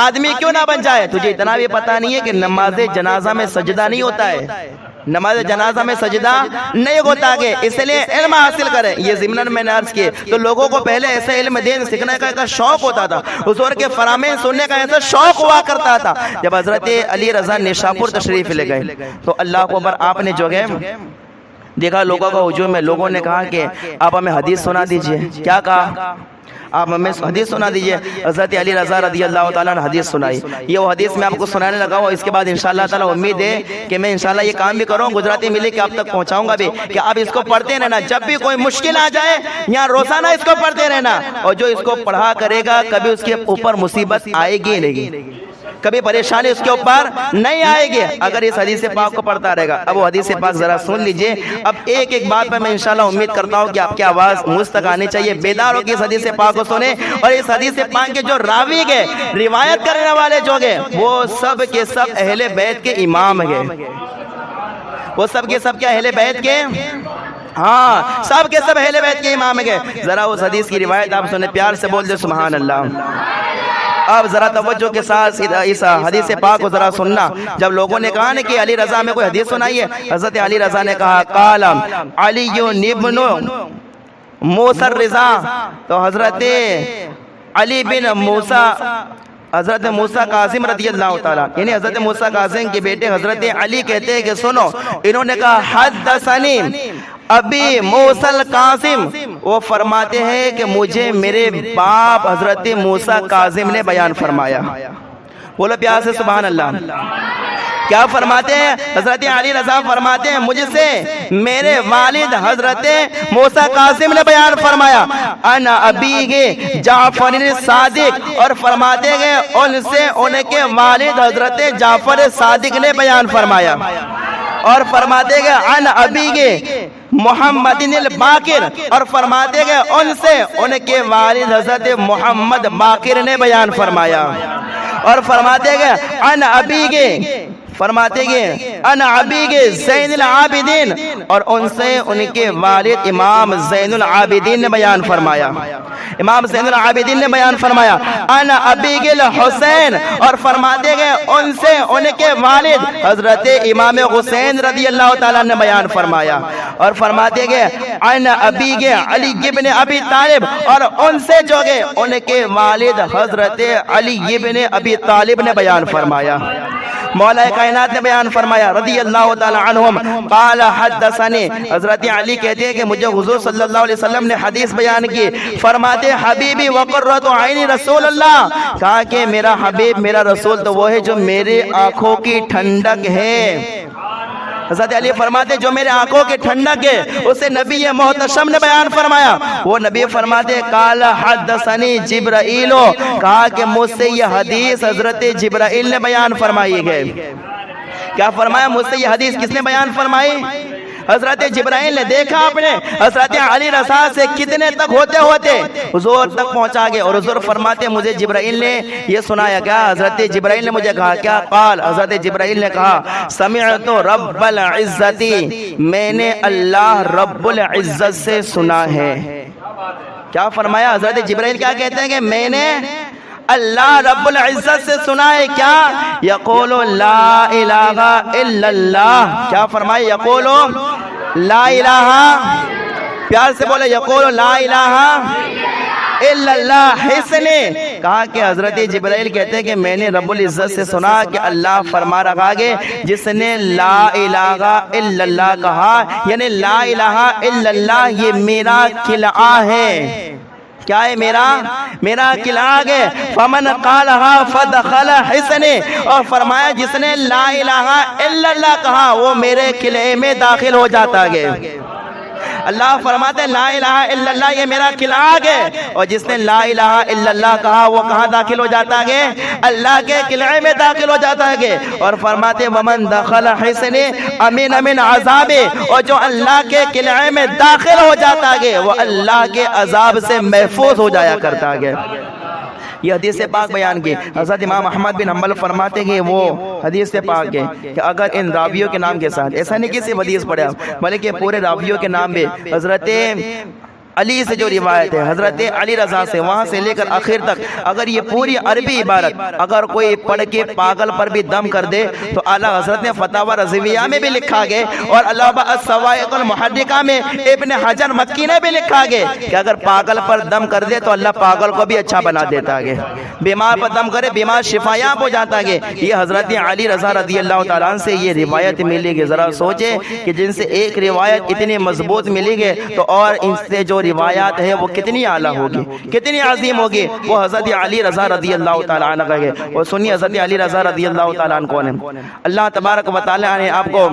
آدمی کیوں نہ بن جائے، تجھے اتنا بھی پتہ نہیں ہے کہ نماز جنازہ میں سجدہ نہیں ہوتا ہے، نماز جنازہ میں سجدہ نہیں ہوتا ہے، اس لیے علم حاصل کریں. یہ ضمناً میں نے عرض کیے. تو لوگوں کو پہلے ایسے علم دین سیکھنے کا ایک شوق ہوتا تھا، حضور کے فرامین سننے کا ایسا شوق ہوا کرتا تھا. جب حضرت علی رضا نیشاپور تشریف لے گئے تو اللہ کو بر آپ نے جو ہے دیکھا لوگوں کا ہجوم ہے. لوگوں نے کہا کہ آپ ہمیں حدیث سنا دیجئے. کیا کہا؟ آپ ہمیں حدیث سنا دیجئے. حضرت علی رضا رضی اللہ تعالیٰ نے حدیث سنائی. یہ وہ حدیث میں آپ کو سنانے لگا ہوں. اس کے بعد انشاءاللہ تعالیٰ امید ہے کہ میں انشاءاللہ یہ کام بھی کروں، گجراتی ملے کہ آپ تک پہنچاؤں گا بھی، کہ آپ اس کو پڑھتے رہنا. جب بھی کوئی مشکل آ جائے یہاں روزانہ اس کو پڑھتے رہنا، اور جو اس کو پڑھا کرے گا کبھی اس کے اوپر مصیبت آئے گی نہیں، کبھی پریشانی اس کے اوپر نہیں آئے گی اگر اس حدیث پاک کو پڑھتا رہے گا. اب وہ حدیث پاک ذرا سن لیجئے. اب ایک ایک بات پر میں انشاءاللہ امید کرتا ہوں کہ آپ کی آواز مجھ تک آنی چاہیے. بیدار ہو کے اس حدیث پاک کو سنیں، اور اس حدیث پاک کے جو راوی گئے، روایت کرنے والے جو گئے، وہ سب کے سب اہل بیت کے امام گئے. وہ سب کے سب کیا اہل بیت کے؟ ہاں سب کے سب اہل بیت کے امام گئے. ذرا اس حدیث کی روایت آپ سنیں، پیار سے بول دے سبحان اللہ. اب ذرا توجہ کے ساتھ اس حدیث پاک کو ذرا سننا. جب لوگوں نے کہا نا کہ علی رضا میں کوئی حدیث سنائیے، حضرت علی رضا نے کہا قال علی ابن موسیٰ الرضا. تو حضرت علی بن موسیٰ، حضرت موسیٰ کاظم رضی اللہ تعالیٰ، یعنی حضرت موسیٰ کاظم کے بیٹے حضرت علی کہتے ہیں کہ سنو. انہوں نے کہا حدثنی ابی موسیٰ کاظم، وہ فرماتے ہیں کہ مجھے میرے باپ حضرت موسیٰ کاظم نے بیان فرمایا. بولو پیار سے سبحان اللہ. کیا فرماتے ہیں؟ حضرت علی رضا فرماتے ہیں مجھ سے میرے والد حضرت موسیٰ کاظم نے بیان فرمایا. انا ابی گے جعفر صادق، اور فرماتے گئے ان سے ان کے والد حضرت جعفر صادق نے بیان فرمایا. اور فرماتے گئے ان ابی گے محمد الباقر، اور فرماتے کہ ان سے ان کے والد حضرت محمد باقر نے بیان فرمایا، اور فرماتے کہ ان ابی کے، فرماتے کہ ان ابی کے زین العابدین، اور ان سے ان کے والد امام زین العابدین نے بیان فرمایا، امام زین العابدین نے بیان فرمایا ان ابی کے حسین، اور فرماتے کہ ان سے ان کے والد حضرت امام حسین رضی اللہ تعالیٰ نے بیان فرمایا، اور فرماتے کہ ان ابی کے علی ابن ابی طالب، اور ان سے جو کہ ان کے والد حضرت علی ابن ابی طالب نے بیان فرمایا، مولا کائنات نے بیان فرمایا رضی اللہ تعالی عنہم قال حدثنی، حضرت علی کہتے ہیں کہ مجھے حضور صلی اللہ علیہ وسلم نے حدیث بیان کی، فرماتے حبیبی وقرۃ عین رسول اللہ، کہا کہ میرا حبیب میرا رسول تو وہ ہے جو میرے آنکھوں کی ٹھنڈک ہے۔ حضرت علی فرماتے جو میرے آنکھوں کی ٹھنڈک ہے اسے نبی محتشم نے بیان فرمایا، وہ نبی فرماتے قال حدثنی جبرائیل، کہا کہ مجھ سے یہ حدیث حضرت جبرائیل نے بیان فرمائی گئے۔ کیا فرمایا؟ مجھ سے یہ حدیث کس نے بیان فرمائی؟ حضرت جبرائیل نے۔ دیکھا آپ نے حضرت علی رضا سے کتنے تک ہوتے ہوتے حضور تک پہنچا گئے، اور حضور فرماتے مجھے جبرائیل نے یہ سنایا۔ کیا حضرت جبرائیل نے مجھے کہا؟ کیا قال؟ حضرت جبرائیل نے کہا سمعت رب العزتی، میں نے اللہ رب العزت سے سنا ہے۔ کیا فرمایا؟ حضرت جبرائیل کیا کہتے ہیں کہ میں نے اللہ رب العزت سے سنا ہے، کیا؟ یقول لا الہ الا اللہ، کیا فرمائے؟ یقول لا الہ، پیار سے بولے یقول لا الہ الا اللہ حسن۔ کہا کہ حضرت جبرائیل کہتے ہیں کہ میں نے رب العزت سے سنا کہ اللہ فرما رہا ہے جس نے لا الہ الا اللہ کہا، یعنی لا الہ الا اللہ یہ میرا قلعہ ہے۔ کیا ہے؟ میرا قلعہ ہے۔ فمن قالها فدخل حصن، اور فرمایا جس نے لا الہ الا اللہ کہا وہ میرے قلعے میں داخل ہو جاتا ہے۔ اللہ فرماتے ہیں لا الہ الا اللہ یہ میرا قلعہ ہے، اور جس نے لا الہ الا اللہ کہا وہ کہاں داخل ہو جاتا ہے؟ اللہ کے قلعے میں داخل ہو جاتا ہے۔ اور فرماتے ومن دخل حصن امین من عذاب، اور جو اللہ کے قلعے میں داخل ہو جاتا ہے وہ اللہ کے عذاب سے محفوظ ہو جایا کرتا ہے۔ یہ حدیث پاک بیان کی حضرت امام احمد بن حنبل فرماتے ہیں وہ حدیث پاک ہے کہ اگر ان راویوں کے نام کے ساتھ، ایسا نہیں کسی حدیث پڑھا بلکہ پورے راویوں کے نام بھی حضرت علی سے جو روایت ہے حضرت علی رضا سے وہاں سے لے کر آخر تک، اگر یہ پوری عربی عبارت اگر کوئی پڑھ کے پاگل پر بھی دم کر دے تو اعلیٰ حضرت نے فتاوی رضویہ میں بھی لکھا گیا، اور علامہ الصواعق المحرقہ میں ابن حجر مکی نے بھی لکھا گیا کہ اگر پاگل پر دم کر دے تو اللہ پاگل کو بھی اچھا بنا دیتا ہے، بیمار پر دم کرے بیمار شفا یاب ہو جاتا ہے۔ یہ حضرت علی رضا رضی اللہ تعالیٰ عنہ سے یہ روایت ملی گئی۔ ذرا سوچے کہ جن سے ایک روایت اتنی مضبوط ملی گئی تو اور ان سے جو روایات ہے وہ کتنی اعلیٰ ہوگی، کتنی عظیم ہوگی۔ وہ حضرت علی رضا رضی اللہ تعالیٰ عنہ کا ہے۔ اور سنیے حضرت علی رضا رضی اللہ تعالیٰ عنہ کون ہے؟ اللہ تبارک و تعالیٰ نے آپ کو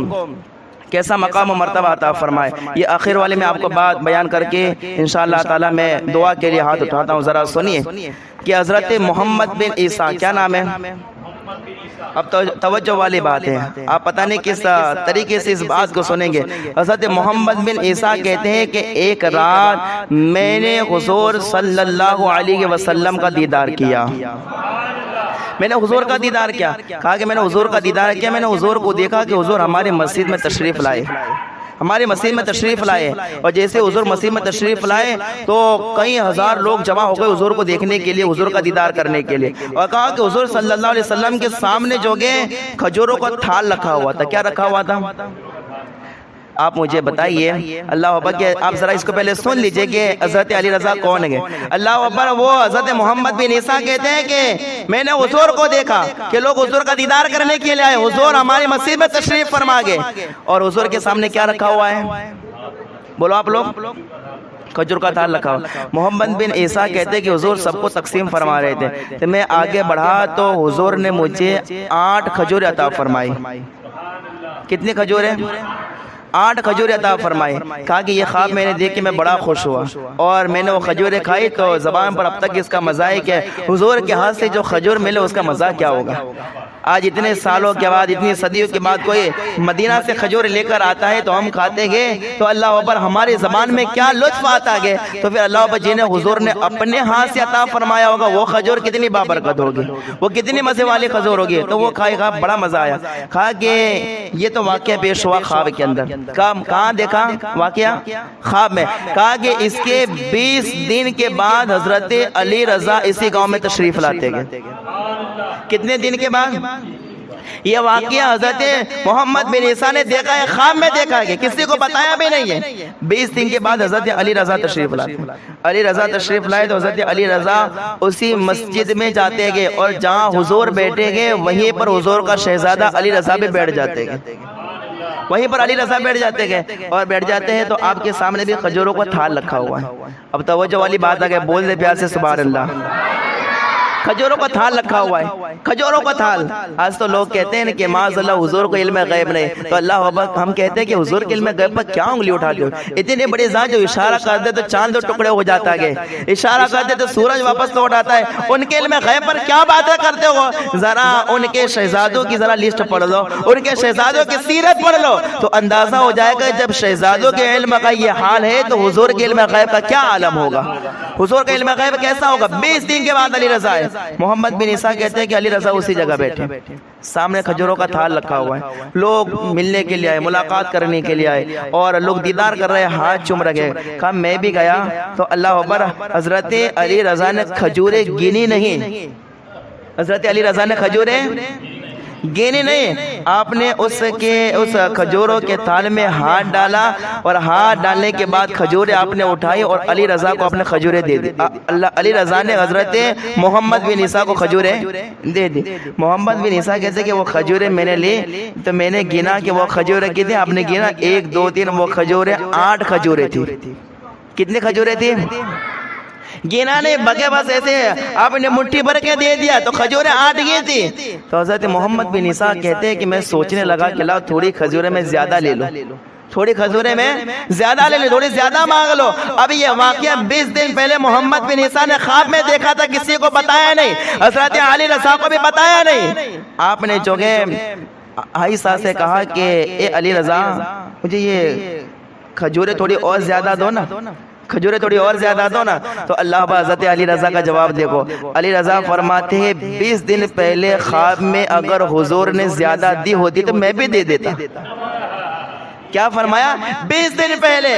کیسا مقام و مرتبہ عطا فرمائے، یہ آخر والے میں آپ کو بات بیان کر کے انشاءاللہ تعالیٰ میں دعا کے لیے ہاتھ اٹھاتا ہوں۔ ذرا سنیے کہ حضرت محمد بن عیسیٰ، کیا نام ہے؟ اب تو توجہ والی بات ہے، آپ پتہ نہیں کس طریقے سے اس بات کو سنیں گے۔ حضرت محمد بن عیسیٰ کہتے ہیں کہ ایک رات میں نے حضور صلی اللہ علیہ وسلم کا دیدار کیا، میں نے حضور کا دیدار کیا۔ کہا کہ میں نے حضور کا دیدار کیا، میں نے حضور کو دیکھا کہ حضور ہمارے مسجد میں تشریف لائے، ہماری مسجد میں تشریف لائے، اور جیسے حضور مسجد میں تشریف لائے تو کئی ہزار لوگ جمع ہو گئے حضور کو دیکھنے کے لیے، حضور کا دیدار کرنے کے لیے۔ اور کہا کہ حضور صلی اللہ علیہ وسلم کے سامنے جو گئے کھجوروں کا تھال رکھا ہوا تھا۔ کیا رکھا ہوا تھا؟ آپ مجھے بتائیے۔ اللہ اکبر کہ آپ ذرا اس کو پہلے سن لیجئے کہ حضرت علی رضا کون ہے۔ اللہ اکبر، وہ حضرت محمد بن عیسیٰ کہتے ہیں کہ میں نے حضور کو دیکھا کہ لوگ حضور کا دیدار کرنے کے لیے آئے، حضور ہماری مسجد میں تشریف فرما گئے، اور حضور کے سامنے کیا رکھا ہوا ہے؟ بولو آپ لوگ۔ کھجور کا تھال رکھا ہوا۔ محمد بن عیسیٰ کہتے ہیں کہ حضور سب کو تقسیم فرما رہے تھے، تو میں آگے بڑھا تو حضور نے مجھے 8 کھجور عطا فرمائی۔ کتنی کھجور ہیں؟ 8 کھجوریں عطا فرمائے۔ کہا کہ یہ خواب میں نے دیکھ کے میں بڑا خوش ہوا، اور میں نے وہ کھجوریں کھائی تو زبان پر اب تک اس کا مزہ ہے کہ حضور کے ہاتھ سے جو کھجور ملے اس کا مزہ کیا ہوگا۔ آج اتنے سالوں کے بعد اتنی صدیوں کے بعد کوئی مدینہ سے کھجور لے کر آتا ہے تو ہم کھاتے گے تو اللہ اکبر ہماری زبان میں کیا لطف آتا گے. تو پھر اللہ اکبر جنہیں حضور نے اپنے ہاتھ سے عطا فرمایا ہوگا وہ کھجور کتنی بابرکت ہوگی, وہ کتنی مزے والی کھجور ہوگی. تو وہ کھائے گا, بڑا مزہ آیا. کہا کہ یہ تو واقعہ پیش ہوا خواب کے اندر. کہاں دیکھا واقعہ؟ خواب میں. کہا کہ اس کے 20 دن کے بعد حضرت علی رضا اسی گاؤں میں تشریف لاتے گئے. کتنے دن کے بعد؟ یہ واقعہ حضرت محمد بن عیسیٰ نے دیکھا ہے, خواب میں دیکھا ہے, کسی کو بتایا بھی نہیں ہے. 20 دن کے بعد حضرت علی رضا تشریف لائے. علی رضا تشریف لائے تو حضرت علی رضا اسی مسجد میں جاتے گئے, اور جہاں حضور بیٹھے گئے وہیں پر حضور کا شہزادہ علی رضا بھی بیٹھ جاتے گئے. وہیں پر علی رضا بیٹھ جاتے گئے, اور بیٹھ جاتے ہیں تو آپ کے سامنے بھی کھجوروں کا تھال رکھا ہوا ہے. اب توجہ والی بات آ گئی, بول دے پیار سے سبحان اللہ. کھجوروں کا تھال رکھا ہوا ہے, کھجوروں کا تھال. آج تو لوگ کہتے ہیں کہ معاذ اللہ حضور کو علم غیب نہیں, تو اللہ اکبر ہم کہتے ہیں کہ حضور کے علم غیب پر کیا انگلی اٹھاتے ہو؟ اتنی بڑی ذات جو اشارہ کر دے تو چاند دو ٹکڑے ہو جاتا ہے, اشارہ کر دے تو سورج واپس لوٹ آتا ہے. ان کے علم غیب پر کیا باتیں کرتے ہو؟ ذرا ان کے شہزادوں کی ذرا لسٹ پڑھ لو, ان کے شہزادوں کی سیرت پڑھ لو, تو اندازہ ہو جائے گا جب شہزادوں کے علم کا یہ حال ہے تو حضور کے علم غیب کا کیا عالم ہوگا, حضور کا علم غیب کیسا ہوگا. 20 دن کے بعد علی رضا ہے. محمد بن عیسیٰ کہتے ہیں کہ علی رضا اسی جگہ بیٹھے, سامنے کھجوروں کا تھال رکھا ہوا ہے. لوگ ملنے کے لیے آئے, ملاقات کرنے کے لیے آئے, اور لوگ دیدار کر رہے, ہاتھ چوم رہے. کہا میں بھی گیا تو اللہ اکبر حضرت علی رضا نے کھجوریں گنی نہیں, حضرت علی رضا نے کھجوریں گینے نہیں, آپ نے اس کھجوروں کے تھال میں ہاتھ ڈالا, اور ہاتھ ڈالنے کے بعد کھجوریں آپ نے اٹھائی اور علی رضا کو اپنے کھجوریں دے دی. علی رضا نے حضرت محمد بن عیسیٰ کو کھجوریں دے دی. محمد بن عیسیٰ کہتے کہ وہ کھجوریں میں نے لی تو میں نے گنا کہ وہ کھجوریں کتنی, آپ نے گنا 1 2 3, وہ کھجوریں 8 کھجوریں تھی. کتنی کھجوریں تھی؟ گینا نہیں, بگے بس ایسے آپ نے مٹھی بھر کے دے دیا تو کھجوریں 8 گئی تھی. تو حضرت محمد بن عیسیٰ کہتے ہیں کہ میں سوچنے لگا کہ لاؤ تھوڑی کھجوریں میں زیادہ لے لوں, تھوڑی کھجوریں میں زیادہ لے لیں, تھوڑی زیادہ مانگ لو. اب یہ واقعہ 20 دن پہلے محمد بن عیسیٰ نے خواب میں دیکھا تھا, کسی کو بتایا نہیں, حضرت علی رضا کو بھی بتایا نہیں. آپ نے جو کہ عائشہ سے کہا کہ اے علی رضا مجھے یہ کھجوریں تھوڑی اور زیادہ دو نا, کھجوریں تھوڑی اور زیادہ دو نا. تو اللہ با حضرت علی رضا کا جواب دیکھو. علی رضا فرماتے ہیں 20 دن پہلے خواب میں اگر حضور نے زیادہ دی ہوتی تو میں بھی دے دیتا. کیا فرمایا؟ 20 دن پہلے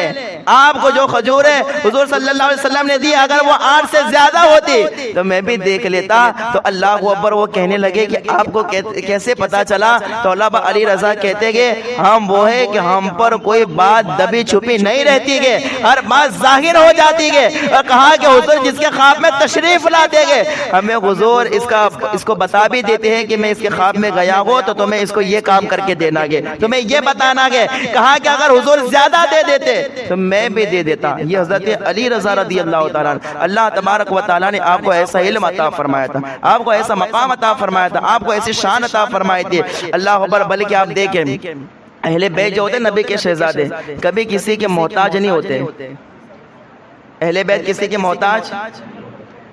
آپ کو جو کھجوریں حضور صلی اللہ علیہ وسلم نے دی اگر وہ 8 سے زیادہ ہوتی تو میں بھی دیکھ لیتا. تو اللہ اکبر وہ کہنے لگے کہ آپ کو کیسے پتا چلا؟ تو اللہ علی رضا کہتے گے ہم وہ ہے کہ ہم پر کوئی بات دبی چھپی نہیں رہتی گے, ہر بات ظاہر ہو جاتی گے. اور کہا کہ حضور جس کے خواب میں تشریف لاتے گے ہمیں حضور اس کو بتا بھی دیتے ہیں کہ میں اس کے خواب میں گیا ہوں تو تمہیں اس کو یہ کام کر کے دینا گے, تمہیں یہ بتانا گے. کہا کہ اگر حضور زیادہ دے دیتے تو میں بھی دے دیتا. یہ حضرت علی رضا رضی اللہ تعالیٰ عنہ, اللہ تبارک و تعالیٰ نے آپ کو ایسا علم عطا فرمایا تھا, آپ کو ایسا مقام عطا فرمایا تھا, آپ کو ایسی شان عطا فرمائی تھی. اللہ اکبر. بلکہ آپ دیکھیں اہل بیت جو ہوتے نبی کے شہزادے کبھی کسی کے محتاج نہیں ہوتے. اہل بیت کسی کے محتاج,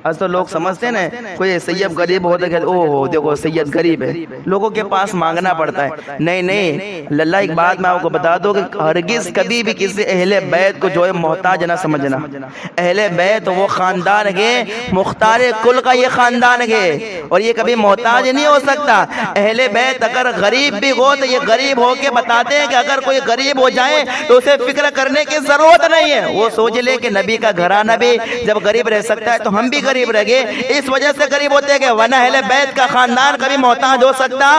آج تو لوگ سمجھتے ہیں نا کوئی سید غریب ہوتا ہے اوہ دیکھو سید غریب ہے, لوگوں کے پاس مانگنا پڑتا ہے. نہیں نہیں, اللہ ایک بات میں آپ کو بتا دو کہ ہرگز کبھی بھی کسی اہل بیت کو جو ہے محتاج نہ سمجھنا. اہل بیت وہ خاندان ہے, مختار کل کا یہ خاندان ہے, اور یہ کبھی محتاج نہیں ہو سکتا. اہل بیت اگر غریب بھی ہو تو یہ غریب ہو کے بتاتے ہیں کہ اگر کوئی غریب ہو جائے تو اسے فکر کرنے کی ضرورت نہیں ہے. وہ سوچ لے کہ نبی کا گھرانہ بھی جب غریب رہ سکتا ہے تو ہم بھی غریب رہ گئے, اس وجہ سے غریب ہوتے ہیں. ورنہ اہل بیت کا خاندان کبھی محتاج ہو سکتا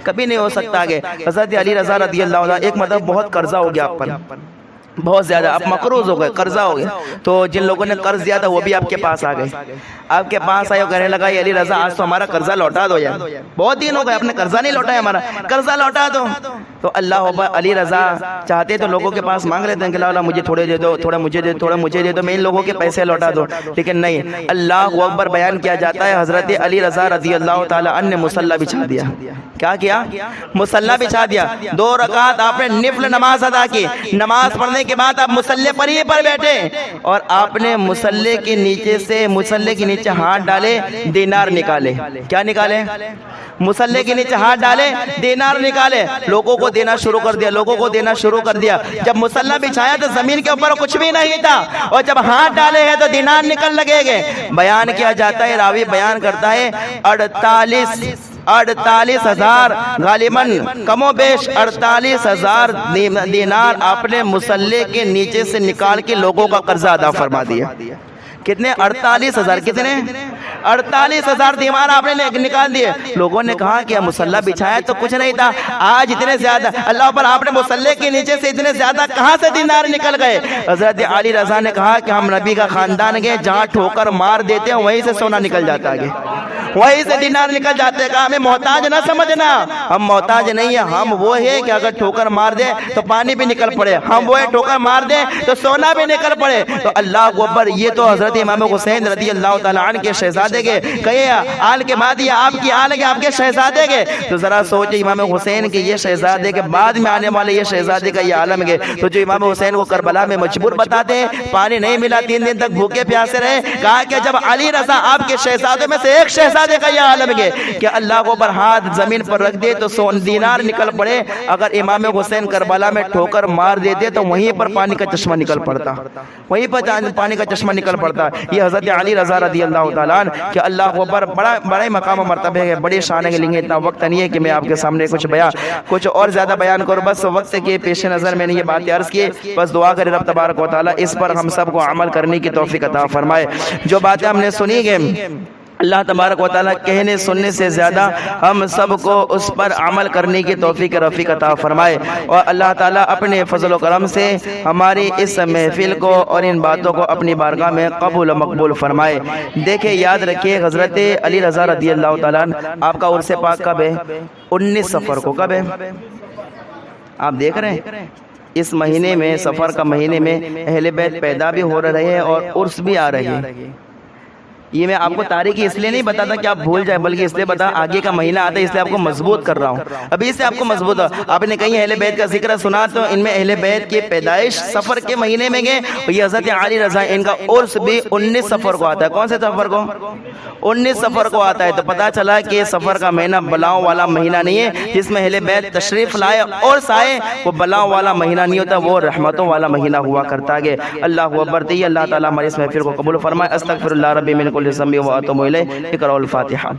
کبھی نہیں ہو سکتا. حضرت علی رضا رضی اللہ عنہ ایک مطلب بہت قرضہ ہو گیا آپ پر, بہت زیادہ آپ مقروض ہو گئے, قرضہ ہو گیا. تو جن لوگوں نے قرض دیا تھا وہ بھی آپ کے پاس آ گئے, آپ کے پاس آئے, کہنے لگا علی رضا آج تو ہمارا قرضہ لوٹا دو یار, بہت دن ہو گئے آپ نے قرضہ نہیں لوٹایا, ہمارا قرضہ لوٹا دو. تو اللہ علی رضا چاہتے تو لوگوں کے پاس مانگ لیتے ہیں کہ اللہ مجھے تھوڑے دے دو, تھوڑا مجھے دے, تھوڑا مجھے دے دو, میں ان لوگوں کے پیسے لوٹا دو. لیکن نہیں, اللہ اکبر بیان کیا جاتا ہے حضرت علی رضا رضی اللہ تعالیٰ عنہ نے مصلی بچھا دیا. کیا کیا؟ مصلی بچھا دیا. 2 رکعت آپ نے نفل نماز ادا کی. نماز پڑھنے ہونے کے بعد آپ مصلی پر ہی پر بیٹھے اور آپ نے مصلی کے نیچے سے مصلی کے نیچے ہاتھ ڈالے دینار نکالے. کیا نکالے؟ مصلی کے نیچے ہاتھ ڈالے دینار نکالے, لوگوں کو دینا شروع کر دیا, لوگوں کو دینا شروع کر دیا. جب مصلی بچھایا تو زمین کے اوپر کچھ بھی نہیں تھا, اور جب ہاتھ ڈالے ہیں تو دینار نکل لگے گئے. بیان کیا جاتا ہے, راوی بیان کرتا ہے 48,000 غالباً کم و بیش 48,000 دینار آپ نے مصلی کے نیچے سے نکال کے لوگوں کا قرضہ ادا فرما دیا. کتنے؟ 48,000. کتنے؟ 48,000 دینار آپ نے نکال دیے. لوگوں نے کہا کہ مصلی بچھایا تو کچھ نہیں تھا, آج اتنے زیادہ اللہ پر آپ نے مصلی کے نیچے سے اتنے زیادہ کہاں سے دینار نکل گئے؟ حضرت علی رضا نے کہا کہ ہم نبی کا خاندان گئے, جہاں ٹھوکر مار دیتے ہیں وہیں سے سونا نکل جاتا ہے, وہیں سے دینار نکل جاتے ہیں. کہا ہمیں محتاج نہ سمجھنا, ہم محتاج نہیں ہیں, ہم وہ ہیں کہ اگر ٹھوکر مار دے تو پانی بھی نکل پڑے, ہم وہ ہیں ٹھوکر مار دے تو سونا بھی نکل پڑے. تو اللہ اکبر, یہ تو حضرت امام حسین رضی اللہ تعالیٰ عنہ کے شہزادے کے کہے آل کے بعد یہ آپ کی آل کے آپ کے شہزادے کے. تو ذرا سوچے امام حسین کے یہ شہزادے کے بعد میں آنے والے یہ شہزادے کا یہ عالم ہے. تو جو امام حسین کو کربلا میں مجبور بتاتے ہیں, پانی نہیں ملا, 3 دن تک بھوکے پیاسے رہے. کہا کہ جب علی رضا آپ کے شہزادوں میں سے ایک شہزادے کا یہ عالم ہے کہ اللہ کو پر ہاتھ زمین پر رکھ دے تو دینار نکل پڑے, اگر امام حسین کربلا میں ٹھوکر مار دیتے تو وہیں پر پانی کا چشمہ نکل پڑتا, وہیں پر پانی کا چشمہ نکل پڑتا. یہ حضرت علی رضا رضی اللہ تعالیٰ عنہ کہ اللہ کو پر بڑا مقام و مرتبہ ہے, بڑی شان ہے. لیکن اتنا وقت نہیں ہے کہ میں آپ کے سامنے کچھ اور زیادہ بیان کروں. بس وقت کے پیش نظر میں نے یہ باتیں عرض کی. بس دعا کرے رب تبارک و تعالیٰ اس پر ہم سب کو عمل کرنے کی توفیق عطا فرمائے. جو باتیں ہم نے سنی گئے اللہ تبارک و تعالیٰ کہنے سننے سے زیادہ ہم سب کو اس پر عمل کرنے کی توفیق رفیق عطا فرمائے. اور اللہ تعالیٰ اپنے فضل و کرم سے ہماری اس محفل کو اور ان باتوں کو اپنی بارگاہ میں قبول و مقبول فرمائے. دیکھیں, یاد رکھیے, حضرت علی رضا رضی اللہ تعالیٰ عنہ آپ کا عرس پاک کب ہے؟ 19 صفر کو. کب ہے؟ آپ دیکھ رہے ہیں اس مہینے میں, صفر کا مہینے میں اہل بیت پیدا بھی ہو رہے ہیں اور عرس بھی آ رہے ہیں. یہ میں آپ کو تاریخ اس لیے نہیں بتاتا کہ آپ بھول جائیں, بلکہ اس لیے بتا آگے کا مہینہ آتا ہے, اس لیے آپ کو مضبوط کر رہا ہوں. ابھی سے آپ کو مضبوط ہو. آپ نے کہیں اہل بیت کا ذکر سنا تو ان میں اہل بیت کی پیدائش صفر کے مہینے میں گئے. یہ حضرت علی رضا ان کا عرس بھی 19 صفر کو آتا ہے. کون سے صفر کو؟ 19 صفر کو آتا ہے. تو پتا چلا کہ صفر کا مہینہ بلاؤں والا مہینہ نہیں ہے جس میں اہل بیت تشریف لائے اور سائے, وہ بلاؤں والا مہینہ نہیں ہوتا, وہ رحمتوں والا مہینہ ہوا کرتا ہے. اللہ اکبر. اللہ تعالیٰ ہماری اس محفل کو قبول فرمائے. استغفر اللہ ربی من کل ذنب و اتوب الیہ. اقرأوا الفاتحہ.